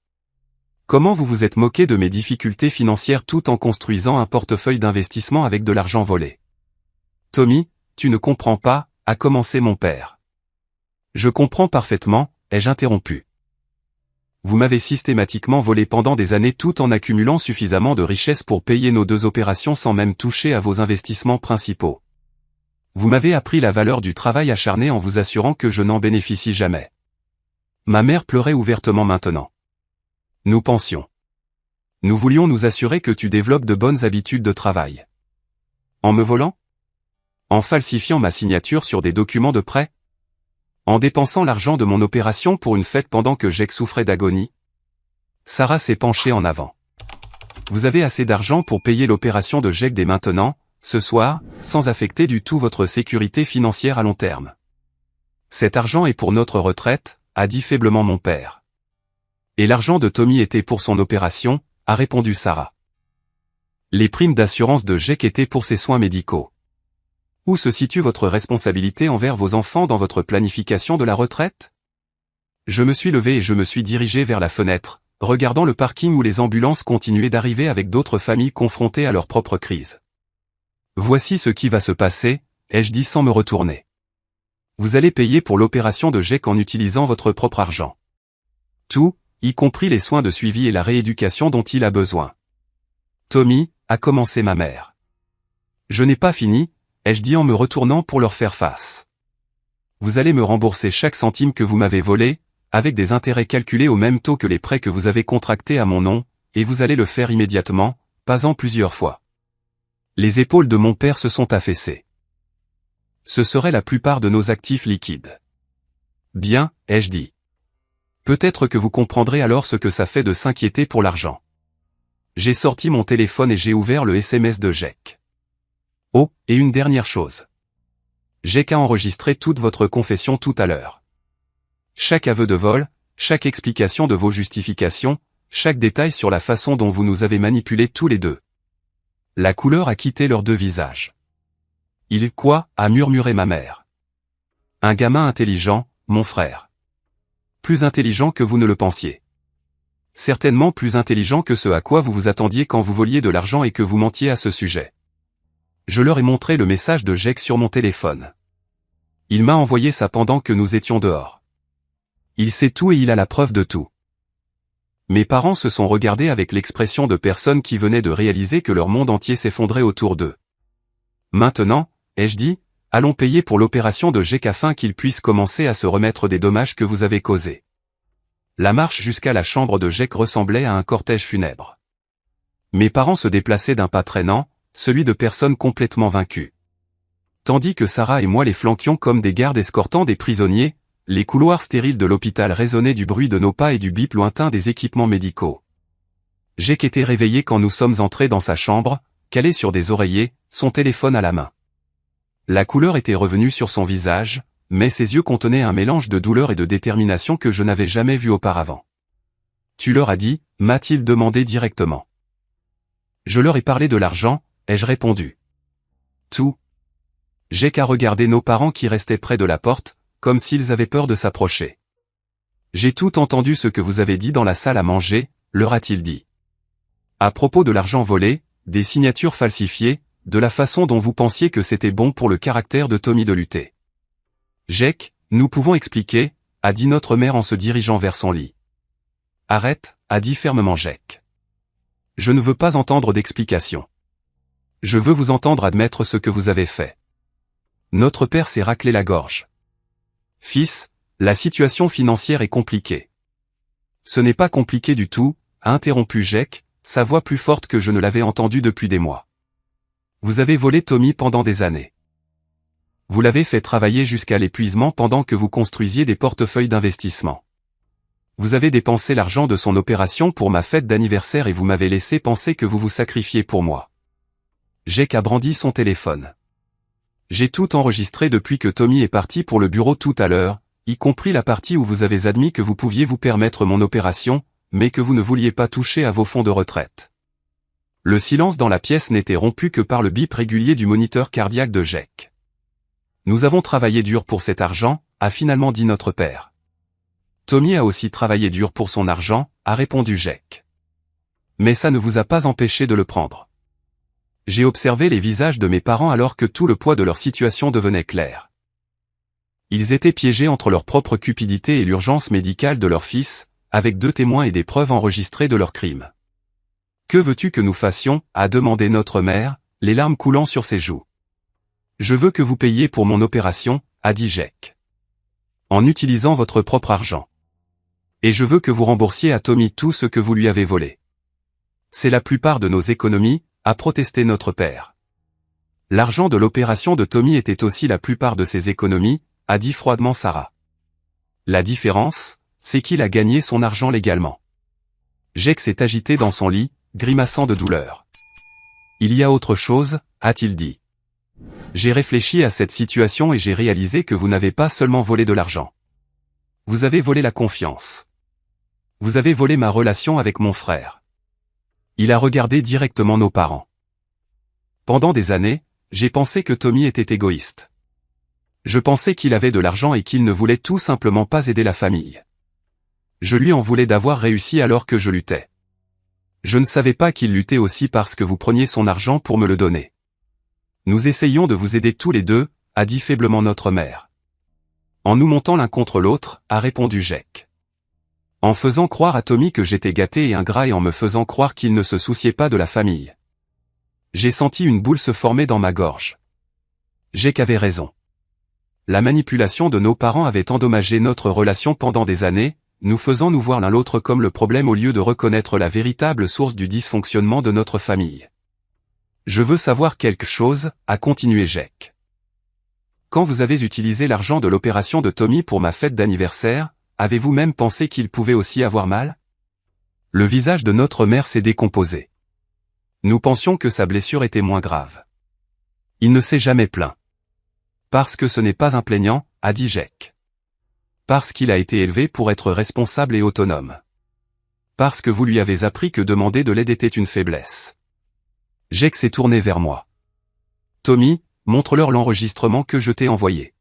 A: Comment vous vous êtes moqué de mes difficultés financières tout en construisant un portefeuille d'investissement avec de l'argent volé? Tommy, tu ne comprends pas, a commencé mon père. Je comprends parfaitement, ai-je interrompu. Vous m'avez systématiquement volé pendant des années tout en accumulant suffisamment de richesses pour payer nos 2 opérations sans même toucher à vos investissements principaux. Vous m'avez appris la valeur du travail acharné en vous assurant que je n'en bénéficie jamais. Ma mère pleurait ouvertement maintenant. Nous pensions. Nous voulions nous assurer que tu développes de bonnes habitudes de travail. En me volant? En falsifiant ma signature sur des documents de prêt? En dépensant l'argent de mon opération pour une fête pendant que Jake souffrait d'agonie. Sarah s'est penchée en avant. Vous avez assez d'argent pour payer l'opération de Jake dès maintenant, ce soir, sans affecter du tout votre sécurité financière à long terme. Cet argent est pour notre retraite, a dit faiblement mon père. Et l'argent de Tommy était pour son opération, a répondu Sarah. Les primes d'assurance de Jake étaient pour ses soins médicaux. Où se situe votre responsabilité envers vos enfants dans votre planification de la retraite? Je me suis levé et je me suis dirigé vers la fenêtre, regardant le parking où les ambulances continuaient d'arriver avec d'autres familles confrontées à leur propre crise. Voici ce qui va se passer, ai-je dit sans me retourner. Vous allez payer pour l'opération de Jake en utilisant votre propre argent. Tout, y compris les soins de suivi et la rééducation dont il a besoin. Tommy, a commencé ma mère. Je n'ai pas fini, ai-je dit en me retournant pour leur faire face. Vous allez me rembourser chaque centime que vous m'avez volé, avec des intérêts calculés au même taux que les prêts que vous avez contractés à mon nom, et vous allez le faire immédiatement, pas en plusieurs fois. Les épaules de mon père se sont affaissées. Ce serait la plupart de nos actifs liquides. Bien, ai-je dit. Peut-être que vous comprendrez alors ce que ça fait de s'inquiéter pour l'argent. J'ai sorti mon téléphone et j'ai ouvert le SMS de Jake. Oh, et une dernière chose. Jake a enregistré toute votre confession tout à l'heure. Chaque aveu de vol, chaque explication de vos justifications, chaque détail sur la façon dont vous nous avez manipulés tous les deux. La couleur a quitté leurs deux visages. Il quoi, a murmuré ma mère. Un gamin intelligent, mon frère. Plus intelligent que vous ne le pensiez. Certainement plus intelligent que ce à quoi vous vous attendiez quand vous voliez de l'argent et que vous mentiez à ce sujet. Je leur ai montré le message de Jake sur mon téléphone. Il m'a envoyé ça pendant que nous étions dehors. Il sait tout et il a la preuve de tout. Mes parents se sont regardés avec l'expression de personnes qui venaient de réaliser que leur monde entier s'effondrait autour d'eux. Maintenant, ai-je dit, allons payer pour l'opération de Jake afin qu'il puisse commencer à se remettre des dommages que vous avez causés. La marche jusqu'à la chambre de Jake ressemblait à un cortège funèbre. Mes parents se déplaçaient d'un pas traînant, celui de personnes complètement vaincues. Tandis que Sarah et moi les flanquions comme des gardes escortant des prisonniers, les couloirs stériles de l'hôpital résonnaient du bruit de nos pas et du bip lointain des équipements médicaux. Jake était réveillé quand nous sommes entrés dans sa chambre, calé sur des oreillers, son téléphone à la main. La couleur était revenue sur son visage, mais ses yeux contenaient un mélange de douleur et de détermination que je n'avais jamais vu auparavant. « Tu leur as dit ?» m'a-t-il demandé directement. Je leur ai parlé de l'argent, ai-je répondu. Tout. Jake a regardé nos parents qui restaient près de la porte, comme s'ils avaient peur de s'approcher. J'ai tout entendu ce que vous avez dit dans la salle à manger, leur a-t-il dit. À propos de l'argent volé, des signatures falsifiées, de la façon dont vous pensiez que c'était bon pour le caractère de Tommy de lutter. Jake, nous pouvons expliquer, a dit notre mère en se dirigeant vers son lit. Arrête, a dit fermement Jake. Je ne veux pas entendre d'explications. Je veux vous entendre admettre ce que vous avez fait. Notre père s'est raclé la gorge. Fils, la situation financière est compliquée. Ce n'est pas compliqué du tout, a interrompu Jake, sa voix plus forte que je ne l'avais entendue depuis des mois. Vous avez volé Tommy pendant des années. Vous l'avez fait travailler jusqu'à l'épuisement pendant que vous construisiez des portefeuilles d'investissement. Vous avez dépensé l'argent de son opération pour ma fête d'anniversaire et vous m'avez laissé penser que vous vous sacrifiez pour moi. Jake a brandi son téléphone. J'ai tout enregistré depuis que Tommy est parti pour le bureau tout à l'heure, y compris la partie où vous avez admis que vous pouviez vous permettre mon opération, mais que vous ne vouliez pas toucher à vos fonds de retraite. Le silence dans la pièce n'était rompu que par le bip régulier du moniteur cardiaque de Jake. Nous avons travaillé dur pour cet argent, a finalement dit notre père. Tommy a aussi travaillé dur pour son argent, a répondu Jake. Mais ça ne vous a pas empêché de le prendre. J'ai observé les visages de mes parents alors que tout le poids de leur situation devenait clair. Ils étaient piégés entre leur propre cupidité et l'urgence médicale de leur fils, avec 2 témoins et des preuves enregistrées de leurs crimes. Que veux-tu que nous fassions, a demandé notre mère, les larmes coulant sur ses joues. Je veux que vous payiez pour mon opération, a dit Jake. En utilisant votre propre argent. Et je veux que vous remboursiez à Tommy tout ce que vous lui avez volé. C'est la plupart de nos économies, a protesté notre père. L'argent de l'opération de Tommy était aussi la plupart de ses économies, a dit froidement Sarah. La différence, c'est qu'il a gagné son argent légalement. Jake s'est agité dans son lit, grimaçant de douleur. Il y a autre chose, a-t-il dit. J'ai réfléchi à cette situation et j'ai réalisé que vous n'avez pas seulement volé de l'argent. Vous avez volé la confiance. Vous avez volé ma relation avec mon frère. Il a regardé directement nos parents. Pendant des années, j'ai pensé que Tommy était égoïste. Je pensais qu'il avait de l'argent et qu'il ne voulait tout simplement pas aider la famille. Je lui en voulais d'avoir réussi alors que je luttais. Je ne savais pas qu'il luttait aussi parce que vous preniez son argent pour me le donner. Nous essayons de vous aider tous les deux, a dit faiblement notre mère. En nous montant l'un contre l'autre, a répondu Jake. En faisant croire à Tommy que j'étais gâté et ingrat et en me faisant croire qu'il ne se souciait pas de la famille. J'ai senti une boule se former dans ma gorge. Jake avait raison. La manipulation de nos parents avait endommagé notre relation pendant des années, nous faisant nous voir l'un l'autre comme le problème au lieu de reconnaître la véritable source du dysfonctionnement de notre famille. Je veux savoir quelque chose, a continué Jake. Quand vous avez utilisé l'argent de l'opération de Tommy pour ma fête d'anniversaire, avez-vous même pensé qu'il pouvait aussi avoir mal? Le visage de notre mère s'est décomposé. Nous pensions que sa blessure était moins grave. Il ne s'est jamais plaint. Parce que ce n'est pas un plaignant, a dit Jake. Parce qu'il a été élevé pour être responsable et autonome. Parce que vous lui avez appris que demander de l'aide était une faiblesse. Jake s'est tourné vers moi. Tommy, montre-leur l'enregistrement que je t'ai envoyé.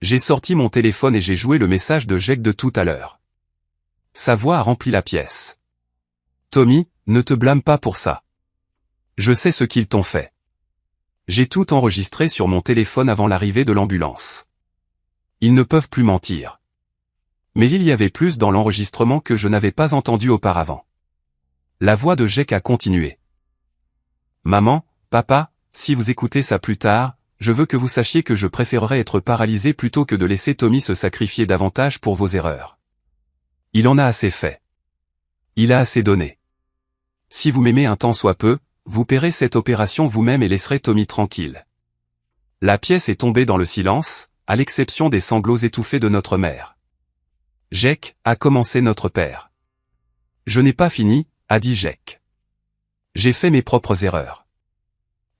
A: J'ai sorti mon téléphone et j'ai joué le message de Jake de tout à l'heure. Sa voix a rempli la pièce. Tommy, ne te blâme pas pour ça. Je sais ce qu'ils t'ont fait. J'ai tout enregistré sur mon téléphone avant l'arrivée de l'ambulance. Ils ne peuvent plus mentir. Mais il y avait plus dans l'enregistrement que je n'avais pas entendu auparavant. La voix de Jake a continué. Maman, papa, si vous écoutez ça plus tard, je veux que vous sachiez que je préférerais être paralysé plutôt que de laisser Tommy se sacrifier davantage pour vos erreurs. Il en a assez fait. Il a assez donné. Si vous m'aimez un tant soit peu, vous paierez cette opération vous-même et laisserez Tommy tranquille. La pièce est tombée dans le silence, à l'exception des sanglots étouffés de notre mère. Jake, a commencé notre père. Je n'ai pas fini, a dit Jake. J'ai fait mes propres erreurs.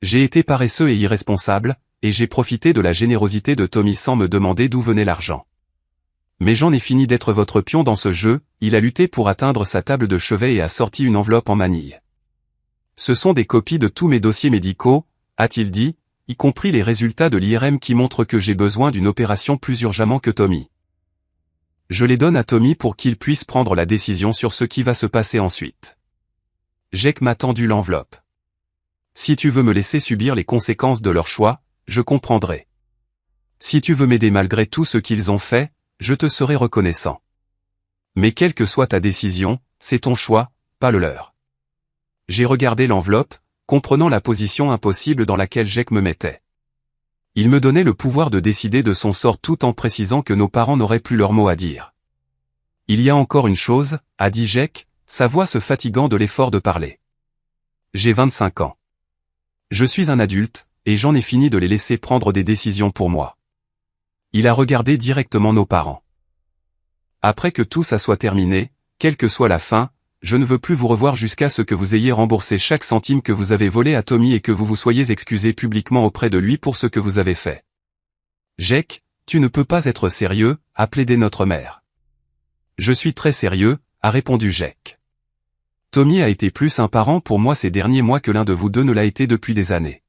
A: J'ai été paresseux et irresponsable, et j'ai profité de la générosité de Tommy sans me demander d'où venait l'argent. Mais j'en ai fini d'être votre pion dans ce jeu, il a lutté pour atteindre sa table de chevet et a sorti une enveloppe en manille. Ce sont des copies de tous mes dossiers médicaux, a-t-il dit, y compris les résultats de l'IRM qui montrent que j'ai besoin d'une opération plus urgemment que Tommy. Je les donne à Tommy pour qu'il puisse prendre la décision sur ce qui va se passer ensuite. Jake m'a tendu l'enveloppe. Si tu veux me laisser subir les conséquences de leur choix, je comprendrai. Si tu veux m'aider malgré tout ce qu'ils ont fait, je te serai reconnaissant. Mais quelle que soit ta décision, c'est ton choix, pas le leur. J'ai regardé l'enveloppe, comprenant la position impossible dans laquelle Jake me mettait. Il me donnait le pouvoir de décider de son sort tout en précisant que nos parents n'auraient plus leur mot à dire. Il y a encore une chose, a dit Jake, sa voix se fatiguant de l'effort de parler. J'ai 25 ans. Je suis un adulte, et j'en ai fini de les laisser prendre des décisions pour moi. Il a regardé directement nos parents. Après que tout ça soit terminé, quelle que soit la fin, je ne veux plus vous revoir jusqu'à ce que vous ayez remboursé chaque centime que vous avez volé à Tommy et que vous vous soyez excusé publiquement auprès de lui pour ce que vous avez fait. Jake, tu ne peux pas être sérieux, a plaidé notre mère. Je suis très sérieux, a répondu Jake. Tommy a été plus un parent pour moi ces derniers mois que l'un de vous deux ne l'a été depuis des années.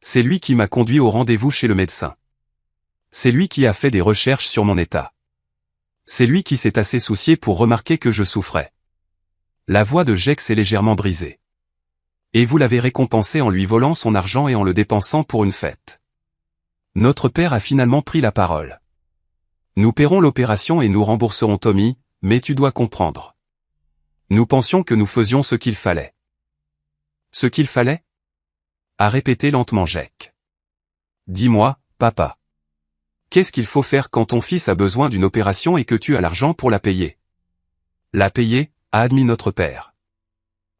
A: C'est lui qui m'a conduit au rendez-vous chez le médecin. C'est lui qui a fait des recherches sur mon état. C'est lui qui s'est assez soucié pour remarquer que je souffrais. La voix de Jake s'est légèrement brisée. Et vous l'avez récompensé en lui volant son argent et en le dépensant pour une fête. Notre père a finalement pris la parole. Nous paierons l'opération et nous rembourserons Tommy, mais tu dois comprendre. Nous pensions que nous faisions ce qu'il fallait. Ce qu'il fallait? A répété lentement Jake. Dis-moi, papa. Qu'est-ce qu'il faut faire quand ton fils a besoin d'une opération et que tu as l'argent pour la payer? La payer, a admis notre père.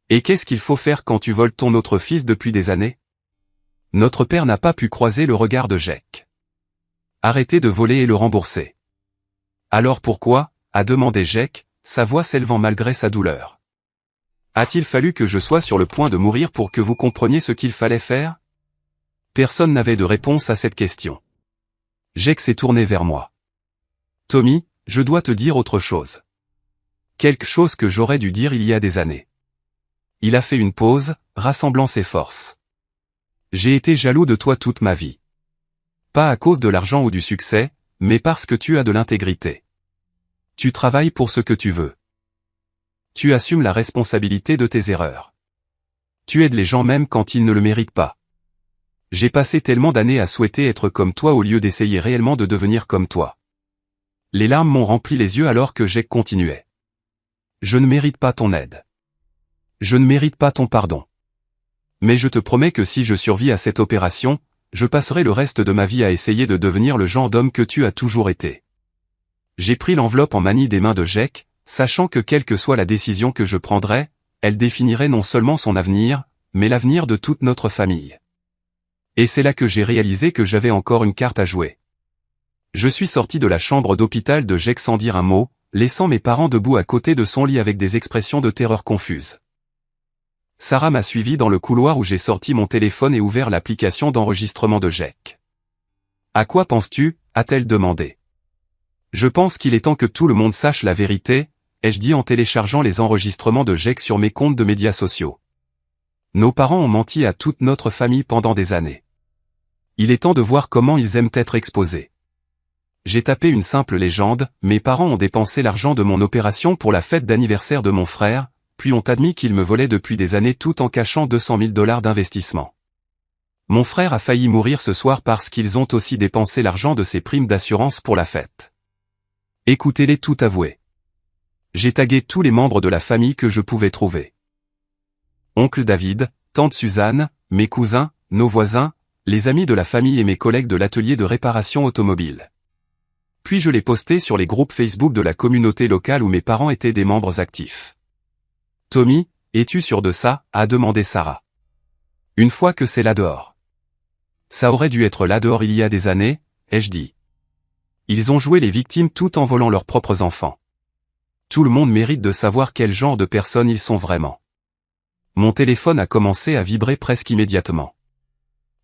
A: Et qu'est-ce qu'il faut faire quand tu voles ton autre fils depuis des années? Notre père n'a pas pu croiser le regard de Jake. Arrêtez de voler et le rembourser. Alors pourquoi, a demandé Jake, sa voix s'élevant malgré sa douleur. A-t-il fallu que je sois sur le point de mourir pour que vous compreniez ce qu'il fallait faire? Personne n'avait de réponse à cette question. Jake s'est tourné vers moi. Tommy, je dois te dire autre chose. Quelque chose que j'aurais dû dire il y a des années. Il a fait une pause, rassemblant ses forces. J'ai été jaloux de toi toute ma vie. Pas à cause de l'argent ou du succès, mais parce que tu as de l'intégrité. Tu travailles pour ce que tu veux. Tu assumes la responsabilité de tes erreurs. Tu aides les gens même quand ils ne le méritent pas. J'ai passé tellement d'années à souhaiter être comme toi au lieu d'essayer réellement de devenir comme toi. Les larmes m'ont rempli les yeux alors que Jake continuait. Je ne mérite pas ton aide. Je ne mérite pas ton pardon. Mais je te promets que si je survis à cette opération, je passerai le reste de ma vie à essayer de devenir le genre d'homme que tu as toujours été. J'ai pris l'enveloppe en manie des mains de Jake, sachant que quelle que soit la décision que je prendrais, elle définirait non seulement son avenir, mais l'avenir de toute notre famille. Et c'est là que j'ai réalisé que j'avais encore une carte à jouer. Je suis sorti de la chambre d'hôpital de Jake sans dire un mot, laissant mes parents debout à côté de son lit avec des expressions de terreur confuses. Sarah m'a suivi dans le couloir où j'ai sorti mon téléphone et ouvert l'application d'enregistrement de Jake. « À quoi penses-tu » a-t-elle demandé. « Je pense qu'il est temps que tout le monde sache la vérité », ai-je dit en téléchargeant les enregistrements de Jake sur mes comptes de médias sociaux. Nos parents ont menti à toute notre famille pendant des années. Il est temps de voir comment ils aiment être exposés. J'ai tapé une simple légende, mes parents ont dépensé l'argent de mon opération pour la fête d'anniversaire de mon frère, puis ont admis qu'ils me volaient depuis des années tout en cachant 200 000 $ d'investissement. Mon frère a failli mourir ce soir parce qu'ils ont aussi dépensé l'argent de ses primes d'assurance pour la fête. Écoutez-les tout avouer. J'ai tagué tous les membres de la famille que je pouvais trouver. Oncle David, tante Suzanne, mes cousins, nos voisins, les amis de la famille et mes collègues de l'atelier de réparation automobile. Puis je l'ai posté sur les groupes Facebook de la communauté locale où mes parents étaient des membres actifs. « Tommy, es-tu sûr de ça ?» a demandé Sarah. « Une fois que c'est là dehors. »« Ça aurait dû être là dehors il y a des années, » ai-je dit. Ils ont joué les victimes tout en volant leurs propres enfants. Tout le monde mérite de savoir quel genre de personnes ils sont vraiment. Mon téléphone a commencé à vibrer presque immédiatement.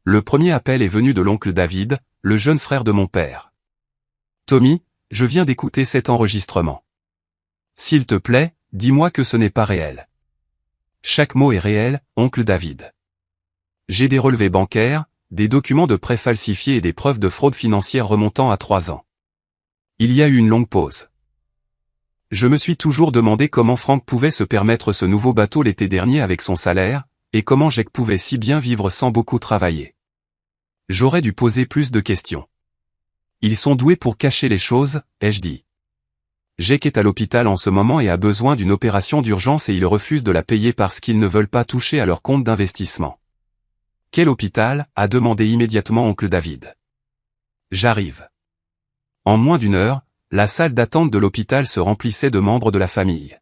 A: Le premier appel est venu de l'oncle David, le jeune frère de mon père. « Tommy, je viens d'écouter cet enregistrement. S'il te plaît, dis-moi que ce n'est pas réel. » « Chaque mot est réel, oncle David. J'ai des relevés bancaires, des documents de prêts falsifiés et des preuves de fraude financière remontant à 3 ans. » Il y a eu une longue pause. Je me suis toujours demandé comment Frank pouvait se permettre ce nouveau bateau l'été dernier avec son salaire, et comment Jake pouvait si bien vivre sans beaucoup travailler. J'aurais dû poser plus de questions. Ils sont doués pour cacher les choses, ai-je dit. Jake est à l'hôpital en ce moment et a besoin d'une opération d'urgence et ils refusent de la payer parce qu'ils ne veulent pas toucher à leur compte d'investissement. Quel hôpital ? A demandé immédiatement oncle David. J'arrive. En moins d'une heure, la salle d'attente de l'hôpital se remplissait de membres de la famille.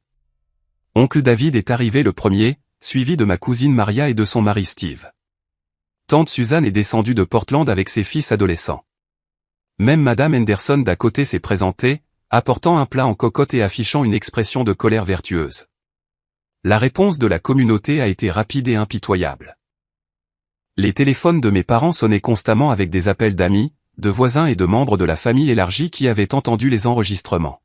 A: Oncle David est arrivé le premier, suivi de ma cousine Maria et de son mari Steve. Tante Suzanne est descendue de Portland avec ses fils adolescents. Même Madame Henderson d'à côté s'est présentée, apportant un plat en cocotte et affichant une expression de colère vertueuse. La réponse de la communauté a été rapide et impitoyable. Les téléphones de mes parents sonnaient constamment avec des appels d'amis, de voisins et de membres de la famille élargie qui avaient entendu les enregistrements.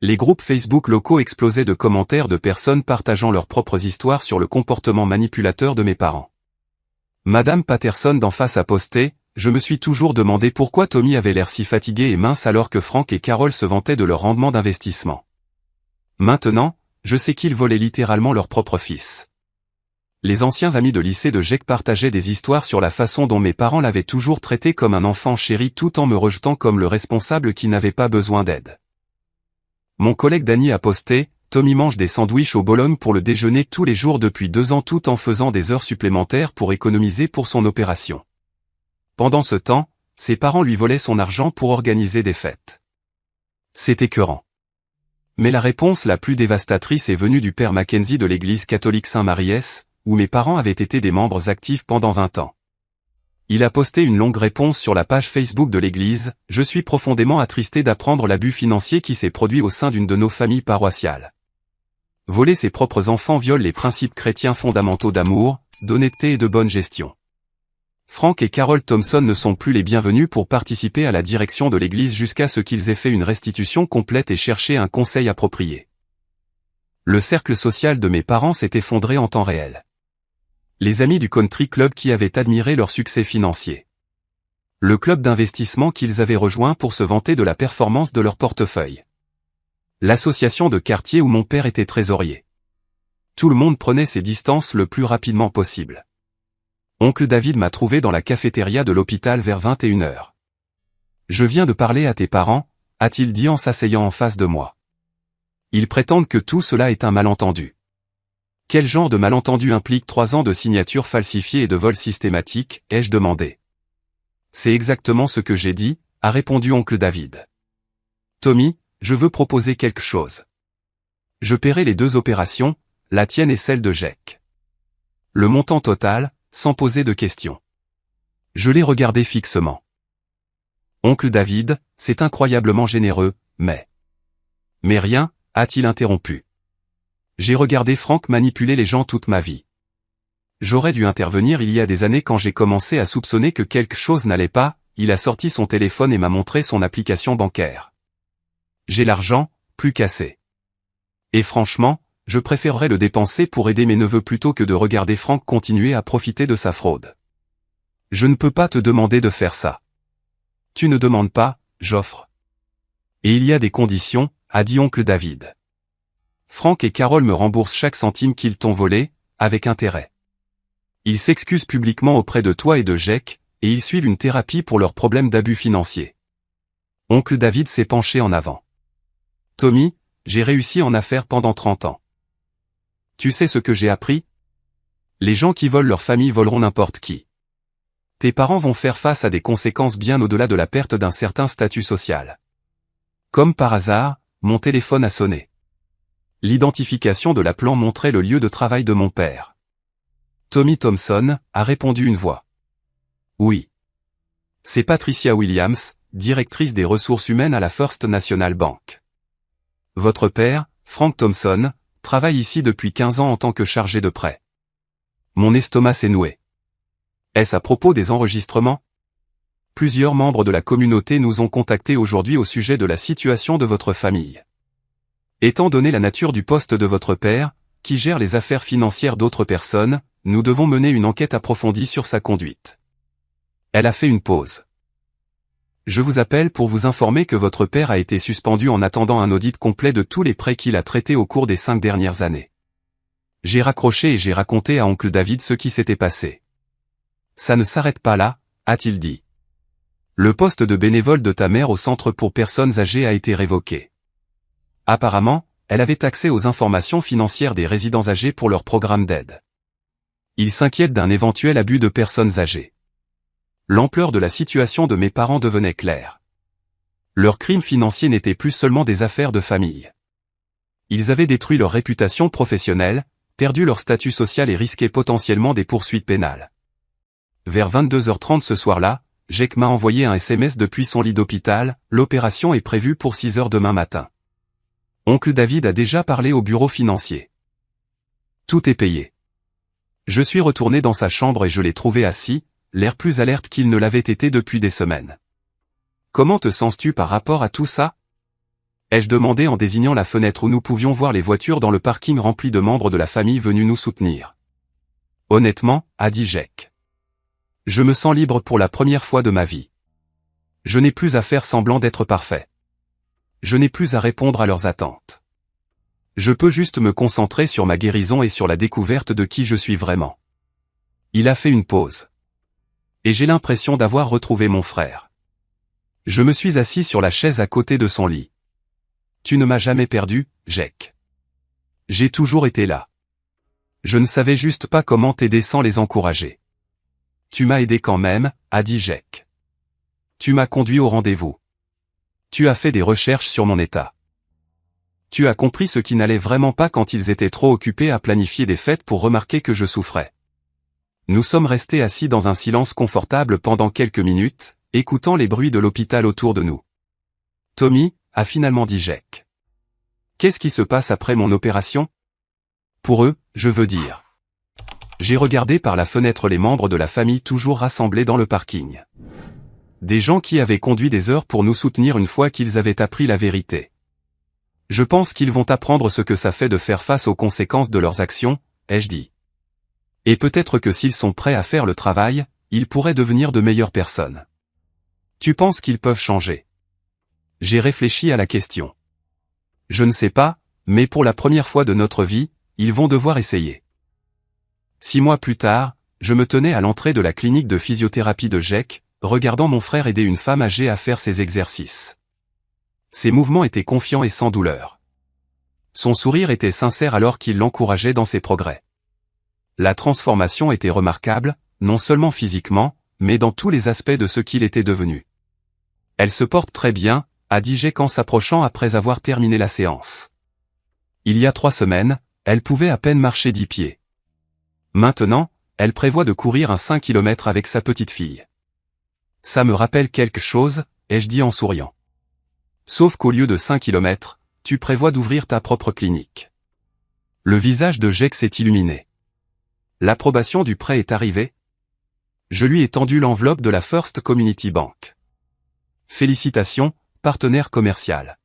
A: Les groupes Facebook locaux explosaient de commentaires de personnes partageant leurs propres histoires sur le comportement manipulateur de mes parents. Madame Patterson d'en face a posté « Je me suis toujours demandé pourquoi Tommy avait l'air si fatigué et mince alors que Frank et Carol se vantaient de leur rendement d'investissement. Maintenant, je sais qu'ils volaient littéralement leur propre fils. » Les anciens amis de lycée de Jake partageaient des histoires sur la façon dont mes parents l'avaient toujours traité comme un enfant chéri tout en me rejetant comme le responsable qui n'avait pas besoin d'aide. Mon collègue Danny a posté « Tommy mange des sandwichs au Bologne pour le déjeuner tous les jours depuis 2 ans tout en faisant des heures supplémentaires pour économiser pour son opération. Pendant ce temps, ses parents lui volaient son argent pour organiser des fêtes. » C'est écœurant. Mais la réponse la plus dévastatrice est venue du père Mackenzie de l'église catholique Saint-Maries, où mes parents avaient été des membres actifs pendant 20 ans. Il a posté une longue réponse sur la page Facebook de l'église. « Je suis profondément attristé d'apprendre l'abus financier qui s'est produit au sein d'une de nos familles paroissiales. Voler ses propres enfants viole les principes chrétiens fondamentaux d'amour, d'honnêteté et de bonne gestion. Frank et Carol Thompson ne sont plus les bienvenus pour participer à la direction de l'église jusqu'à ce qu'ils aient fait une restitution complète et cherché un conseil approprié. Le cercle social de mes parents s'est effondré en temps réel. Les amis du country club qui avaient admiré leur succès financier. Le club d'investissement qu'ils avaient rejoint pour se vanter de la performance de leur portefeuille. L'association de quartier où mon père était trésorier. Tout le monde prenait ses distances le plus rapidement possible. Oncle David m'a trouvé dans la cafétéria de l'hôpital vers 21h. « Je viens de parler à tes parents », a-t-il dit en s'asseyant en face de moi. Ils prétendent que tout cela est un malentendu. Quel genre de malentendu implique 3 ans de signatures falsifiées et de vols systématiques, ai-je demandé. C'est exactement ce que j'ai dit, a répondu oncle David. Tommy, je veux proposer quelque chose. Je paierai les 2 opérations, la tienne et celle de Jack. Le montant total, sans poser de questions. Je l'ai regardé fixement. Oncle David, c'est incroyablement généreux, mais rien, a-t-il interrompu. J'ai regardé Frank manipuler les gens toute ma vie. J'aurais dû intervenir il y a des années quand j'ai commencé à soupçonner que quelque chose n'allait pas. Il a sorti son téléphone et m'a montré son application bancaire. J'ai l'argent, plus qu'assez. Et franchement, je préférerais le dépenser pour aider mes neveux plutôt que de regarder Frank continuer à profiter de sa fraude. Je ne peux pas te demander de faire ça. Tu ne demandes pas, j'offre. Et il y a des conditions, a dit oncle David. Frank et Carol me remboursent chaque centime qu'ils t'ont volé, avec intérêt. Ils s'excusent publiquement auprès de toi et de Jack, et ils suivent une thérapie pour leurs problèmes d'abus financiers. Oncle David s'est penché en avant. Tommy, j'ai réussi en affaires pendant 30 ans. Tu sais ce que j'ai appris? Les gens qui volent leur famille voleront n'importe qui. Tes parents vont faire face à des conséquences bien au-delà de la perte d'un certain statut social. Comme par hasard, mon téléphone a sonné. L'identification de l'appelant montrait le lieu de travail de mon père. Tommy Thompson, a répondu une voix. Oui. C'est Patricia Williams, directrice des ressources humaines à la First National Bank. Votre père, Frank Thompson, travaille ici depuis 15 ans en tant que chargé de prêt. Mon estomac s'est noué. Est-ce à propos des enregistrements? Plusieurs membres de la communauté nous ont contactés aujourd'hui au sujet de la situation de votre famille. Étant donné la nature du poste de votre père, qui gère les affaires financières d'autres personnes, nous devons mener une enquête approfondie sur sa conduite. Elle a fait une pause. Je vous appelle pour vous informer que votre père a été suspendu en attendant un audit complet de tous les prêts qu'il a traités au cours des 5 dernières années. J'ai raccroché et j'ai raconté à oncle David ce qui s'était passé. Ça ne s'arrête pas là, a-t-il dit. Le poste de bénévole de ta mère au centre pour personnes âgées a été révoqué. Apparemment, elle avait accès aux informations financières des résidents âgés pour leur programme d'aide. Il s'inquiète d'un éventuel abus de personnes âgées. L'ampleur de la situation de mes parents devenait claire. Leurs crimes financiers n'étaient plus seulement des affaires de famille. Ils avaient détruit leur réputation professionnelle, perdu leur statut social et risqué potentiellement des poursuites pénales. Vers 22h30 ce soir-là, Jack m'a envoyé un SMS depuis son lit d'hôpital, l'opération est prévue pour 6h demain matin. Oncle David a déjà parlé au bureau financier. Tout est payé. Je suis retourné dans sa chambre et je l'ai trouvé assis, l'air plus alerte qu'il ne l'avait été depuis des semaines. Comment te sens-tu par rapport à tout ça? Ai-je demandé en désignant la fenêtre où nous pouvions voir les voitures dans le parking rempli de membres de la famille venus nous soutenir. Honnêtement, a dit Jack. Je me sens libre pour la première fois de ma vie. Je n'ai plus à faire semblant d'être parfait. Je n'ai plus à répondre à leurs attentes. Je peux juste me concentrer sur ma guérison et sur la découverte de qui je suis vraiment. Il a fait une pause. Et j'ai l'impression d'avoir retrouvé mon frère. Je me suis assis sur la chaise à côté de son lit. Tu ne m'as jamais perdu, Jack. J'ai toujours été là. Je ne savais juste pas comment t'aider sans les encourager. Tu m'as aidé quand même, a dit Jack. Tu m'as conduit au rendez-vous. Tu as fait des recherches sur mon état. Tu as compris ce qui n'allait vraiment pas quand ils étaient trop occupés à planifier des fêtes pour remarquer que je souffrais. Nous sommes restés assis dans un silence confortable pendant quelques minutes, écoutant les bruits de l'hôpital autour de nous. Tommy, a finalement dit Jake. Qu'est-ce qui se passe après mon opération? Pour eux, je veux dire. J'ai regardé par la fenêtre les membres de la famille toujours rassemblés dans le parking. Des gens qui avaient conduit des heures pour nous soutenir une fois qu'ils avaient appris la vérité. Je pense qu'ils vont apprendre ce que ça fait de faire face aux conséquences de leurs actions, ai-je dit. Et peut-être que s'ils sont prêts à faire le travail, ils pourraient devenir de meilleures personnes. Tu penses qu'ils peuvent changer? J'ai réfléchi à la question. Je ne sais pas, mais pour la première fois de notre vie, ils vont devoir essayer. 6 mois plus tard, je me tenais à l'entrée de la clinique de physiothérapie de Jake, regardant mon frère aider une femme âgée à faire ses exercices. Ses mouvements étaient confiants et sans douleur. Son sourire était sincère alors qu'il l'encourageait dans ses progrès. La transformation était remarquable, non seulement physiquement, mais dans tous les aspects de ce qu'il était devenu. Elle se porte très bien, a dit Jake en s'approchant après avoir terminé la séance. Il y a 3 semaines, elle pouvait à peine marcher 10 pieds. Maintenant, elle prévoit de courir un 5 km avec sa petite fille. Ça me rappelle quelque chose, ai-je dit en souriant. Sauf qu'au lieu de 5 km, tu prévois d'ouvrir ta propre clinique. Le visage de Jake s'est illuminé. L'approbation du prêt est arrivée. Je lui ai tendu l'enveloppe de la First Community Bank. Félicitations, partenaire commercial.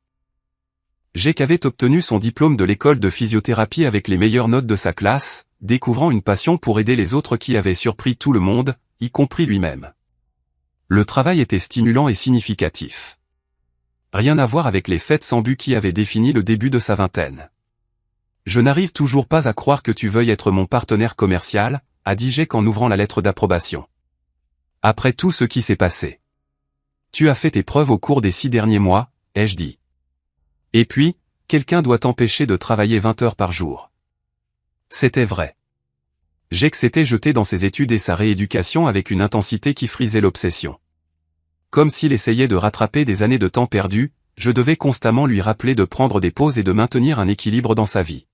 A: Jake avait obtenu son diplôme de l'école de physiothérapie avec les meilleures notes de sa classe, découvrant une passion pour aider les autres qui avait surpris tout le monde, y compris lui-même. Le travail était stimulant et significatif. Rien à voir avec les fêtes sans but qui avaient défini le début de sa vingtaine. Je n'arrive toujours pas à croire que tu veuilles être mon partenaire commercial, a dit Jake en ouvrant la lettre d'approbation. Après tout ce qui s'est passé. Tu as fait tes preuves au cours des 6 derniers mois, ai-je dit. Et puis, quelqu'un doit t'empêcher de travailler 20 heures par jour. C'était vrai. Jake s'était jeté dans ses études et sa rééducation avec une intensité qui frisait l'obsession. Comme s'il essayait de rattraper des années de temps perdu, je devais constamment lui rappeler de prendre des pauses et de maintenir un équilibre dans sa vie.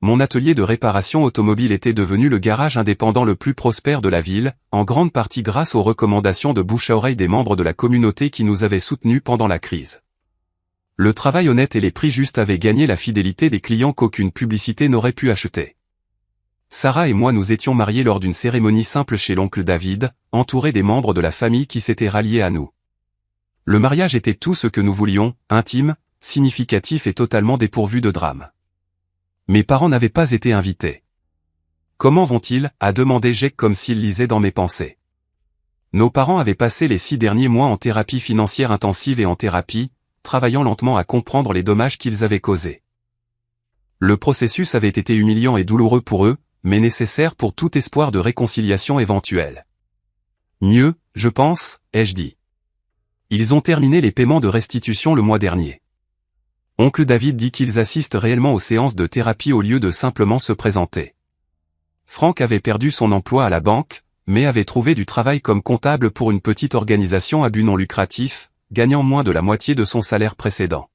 A: Mon atelier de réparation automobile était devenu le garage indépendant le plus prospère de la ville, en grande partie grâce aux recommandations de bouche à oreille des membres de la communauté qui nous avaient soutenus pendant la crise. Le travail honnête et les prix justes avaient gagné la fidélité des clients qu'aucune publicité n'aurait pu acheter. Sarah et moi nous étions mariés lors d'une cérémonie simple chez l'oncle David, entourés des membres de la famille qui s'étaient ralliés à nous. Le mariage était tout ce que nous voulions, intime, significatif et totalement dépourvu de drame. Mes parents n'avaient pas été invités. Comment vont-ils, a demandé Jake comme s'il lisait dans mes pensées. Nos parents avaient passé les 6 derniers mois en thérapie financière intensive et en thérapie, travaillant lentement à comprendre les dommages qu'ils avaient causés. Le processus avait été humiliant et douloureux pour eux, mais nécessaire pour tout espoir de réconciliation éventuelle. Mieux, je pense, ai-je dit. Ils ont terminé les paiements de restitution le mois dernier. Oncle David dit qu'ils assistent réellement aux séances de thérapie au lieu de simplement se présenter. Frank avait perdu son emploi à la banque, mais avait trouvé du travail comme comptable pour une petite organisation à but non lucratif, gagnant moins de la moitié de son salaire précédent.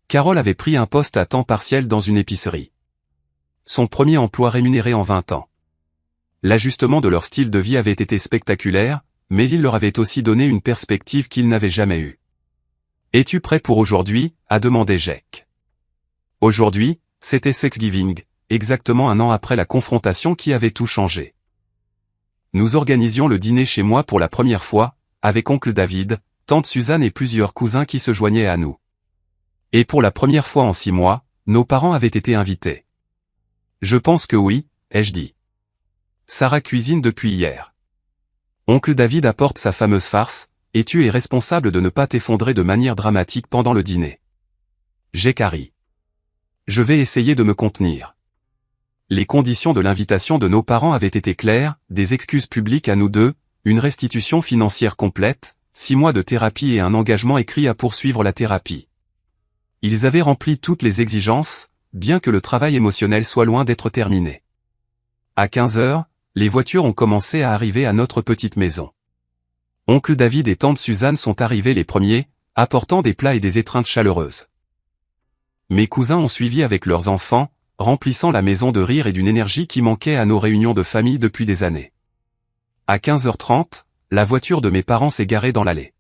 A: Carol avait pris un poste à temps partiel dans une épicerie. Son premier emploi rémunéré en 20 ans. L'ajustement de leur style de vie avait été spectaculaire, mais il leur avait aussi donné une perspective qu'ils n'avaient jamais eue. « Es-tu prêt pour aujourd'hui » a demandé Jake. Aujourd'hui, c'était Thanksgiving, exactement 1 an après la confrontation qui avait tout changé. Nous organisions le dîner chez moi pour la première fois, avec oncle David, tante Suzanne et plusieurs cousins qui se joignaient à nous. Et pour la première fois en 6 mois, nos parents avaient été invités. Je pense que oui, ai-je dit. Sarah cuisine depuis hier. Oncle David apporte sa fameuse farce, et tu es responsable de ne pas t'effondrer de manière dramatique pendant le dîner. Jake a ri. Je vais essayer de me contenir. Les conditions de l'invitation de nos parents avaient été claires, des excuses publiques à nous deux, une restitution financière complète, 6 mois de thérapie et un engagement écrit à poursuivre la thérapie. Ils avaient rempli toutes les exigences, bien que le travail émotionnel soit loin d'être terminé. À 15 heures, les voitures ont commencé à arriver à notre petite maison. Oncle David et tante Suzanne sont arrivés les premiers, apportant des plats et des étreintes chaleureuses. Mes cousins ont suivi avec leurs enfants, remplissant la maison de rire et d'une énergie qui manquait à nos réunions de famille depuis des années. À 15h30, la voiture de mes parents s'est garée dans l'allée.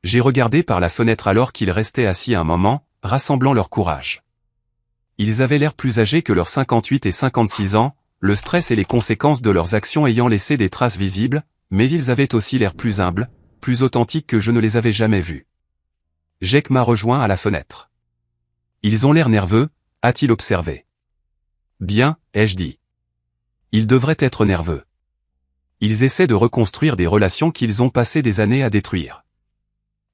A: J'ai regardé par la fenêtre alors qu'ils restaient assis un moment, rassemblant leur courage. Ils avaient l'air plus âgés que leurs 58 et 56 ans, le stress et les conséquences de leurs actions ayant laissé des traces visibles, mais ils avaient aussi l'air plus humbles, plus authentiques que je ne les avais jamais vus. Jake m'a rejoint à la fenêtre. Ils ont l'air nerveux, a-t-il observé. Bien, ai-je dit. Ils devraient être nerveux. Ils essaient de reconstruire des relations qu'ils ont passé des années à détruire.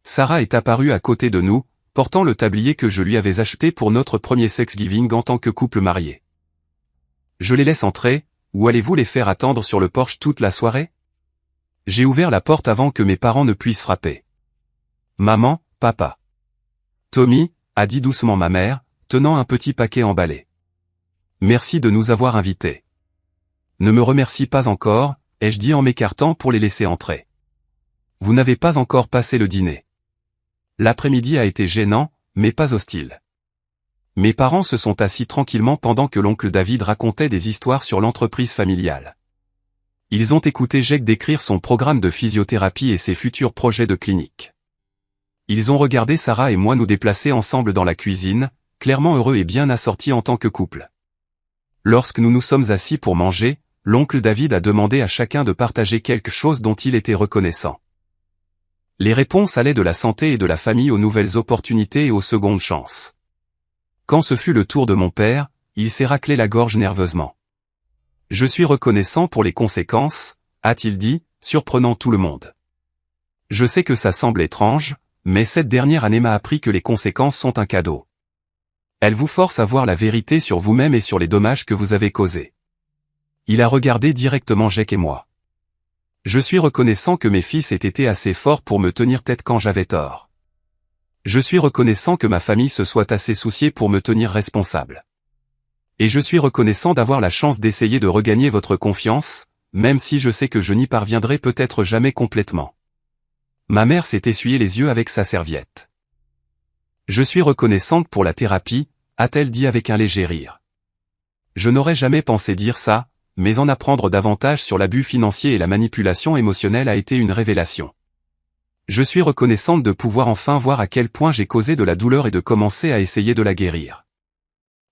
A: Sarah est apparue à côté de nous, portant le tablier que je lui avais acheté pour notre premier Thanksgiving en tant que couple marié. Je les laisse entrer, ou allez-vous les faire attendre sur le porche toute la soirée? J'ai ouvert la porte avant que mes parents ne puissent frapper. Maman, papa. Tommy, a dit doucement ma mère, tenant un petit paquet emballé. Merci de nous avoir invités. Ne me remercie pas encore, ai-je dit en m'écartant pour les laisser entrer. Vous n'avez pas encore passé le dîner. L'après-midi a été gênant, mais pas hostile. Mes parents se sont assis tranquillement pendant que l'oncle David racontait des histoires sur l'entreprise familiale. Ils ont écouté Jake décrire son programme de physiothérapie et ses futurs projets de clinique. Ils ont regardé Sarah et moi nous déplacer ensemble dans la cuisine, clairement heureux et bien assortis en tant que couple. Lorsque nous nous sommes assis pour manger, l'oncle David a demandé à chacun de partager quelque chose dont il était reconnaissant. Les réponses allaient de la santé et de la famille aux nouvelles opportunités et aux secondes chances. Quand ce fut le tour de mon père, il s'est raclé la gorge nerveusement. Je suis reconnaissant pour les conséquences, a-t-il dit, surprenant tout le monde. Je sais que ça semble étrange, mais cette dernière année m'a appris que les conséquences sont un cadeau. Elles vous forcent à voir la vérité sur vous-même et sur les dommages que vous avez causés. Il a regardé directement Jake et moi. Je suis reconnaissant que mes fils aient été assez forts pour me tenir tête quand j'avais tort. Je suis reconnaissant que ma famille se soit assez souciée pour me tenir responsable. Et je suis reconnaissant d'avoir la chance d'essayer de regagner votre confiance, même si je sais que je n'y parviendrai peut-être jamais complètement. Ma mère s'est essuyé les yeux avec sa serviette. Je suis reconnaissante pour la thérapie, a-t-elle dit avec un léger rire. Je n'aurais jamais pensé dire ça, mais en apprendre davantage sur l'abus financier et la manipulation émotionnelle a été une révélation. Je suis reconnaissante de pouvoir enfin voir à quel point j'ai causé de la douleur et de commencer à essayer de la guérir.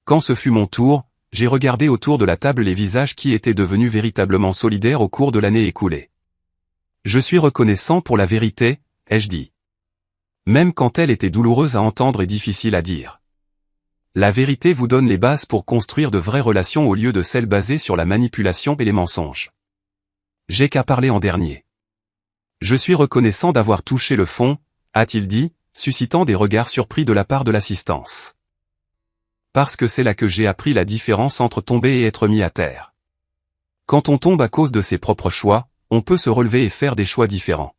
A: Quand ce fut mon tour, j'ai regardé autour de la table les visages qui étaient devenus véritablement solidaires au cours de l'année écoulée. Je suis reconnaissant pour la vérité, ai-je dit. Même quand elle était douloureuse à entendre et difficile à dire. La vérité vous donne les bases pour construire de vraies relations au lieu de celles basées sur la manipulation et les mensonges. J'ai qu'à parler en dernier. Je suis reconnaissant d'avoir touché le fond, a-t-il dit, suscitant des regards surpris de la part de l'assistance. Parce que c'est là que j'ai appris la différence entre tomber et être mis à terre. Quand on tombe à cause de ses propres choix, on peut se relever et faire des choix différents.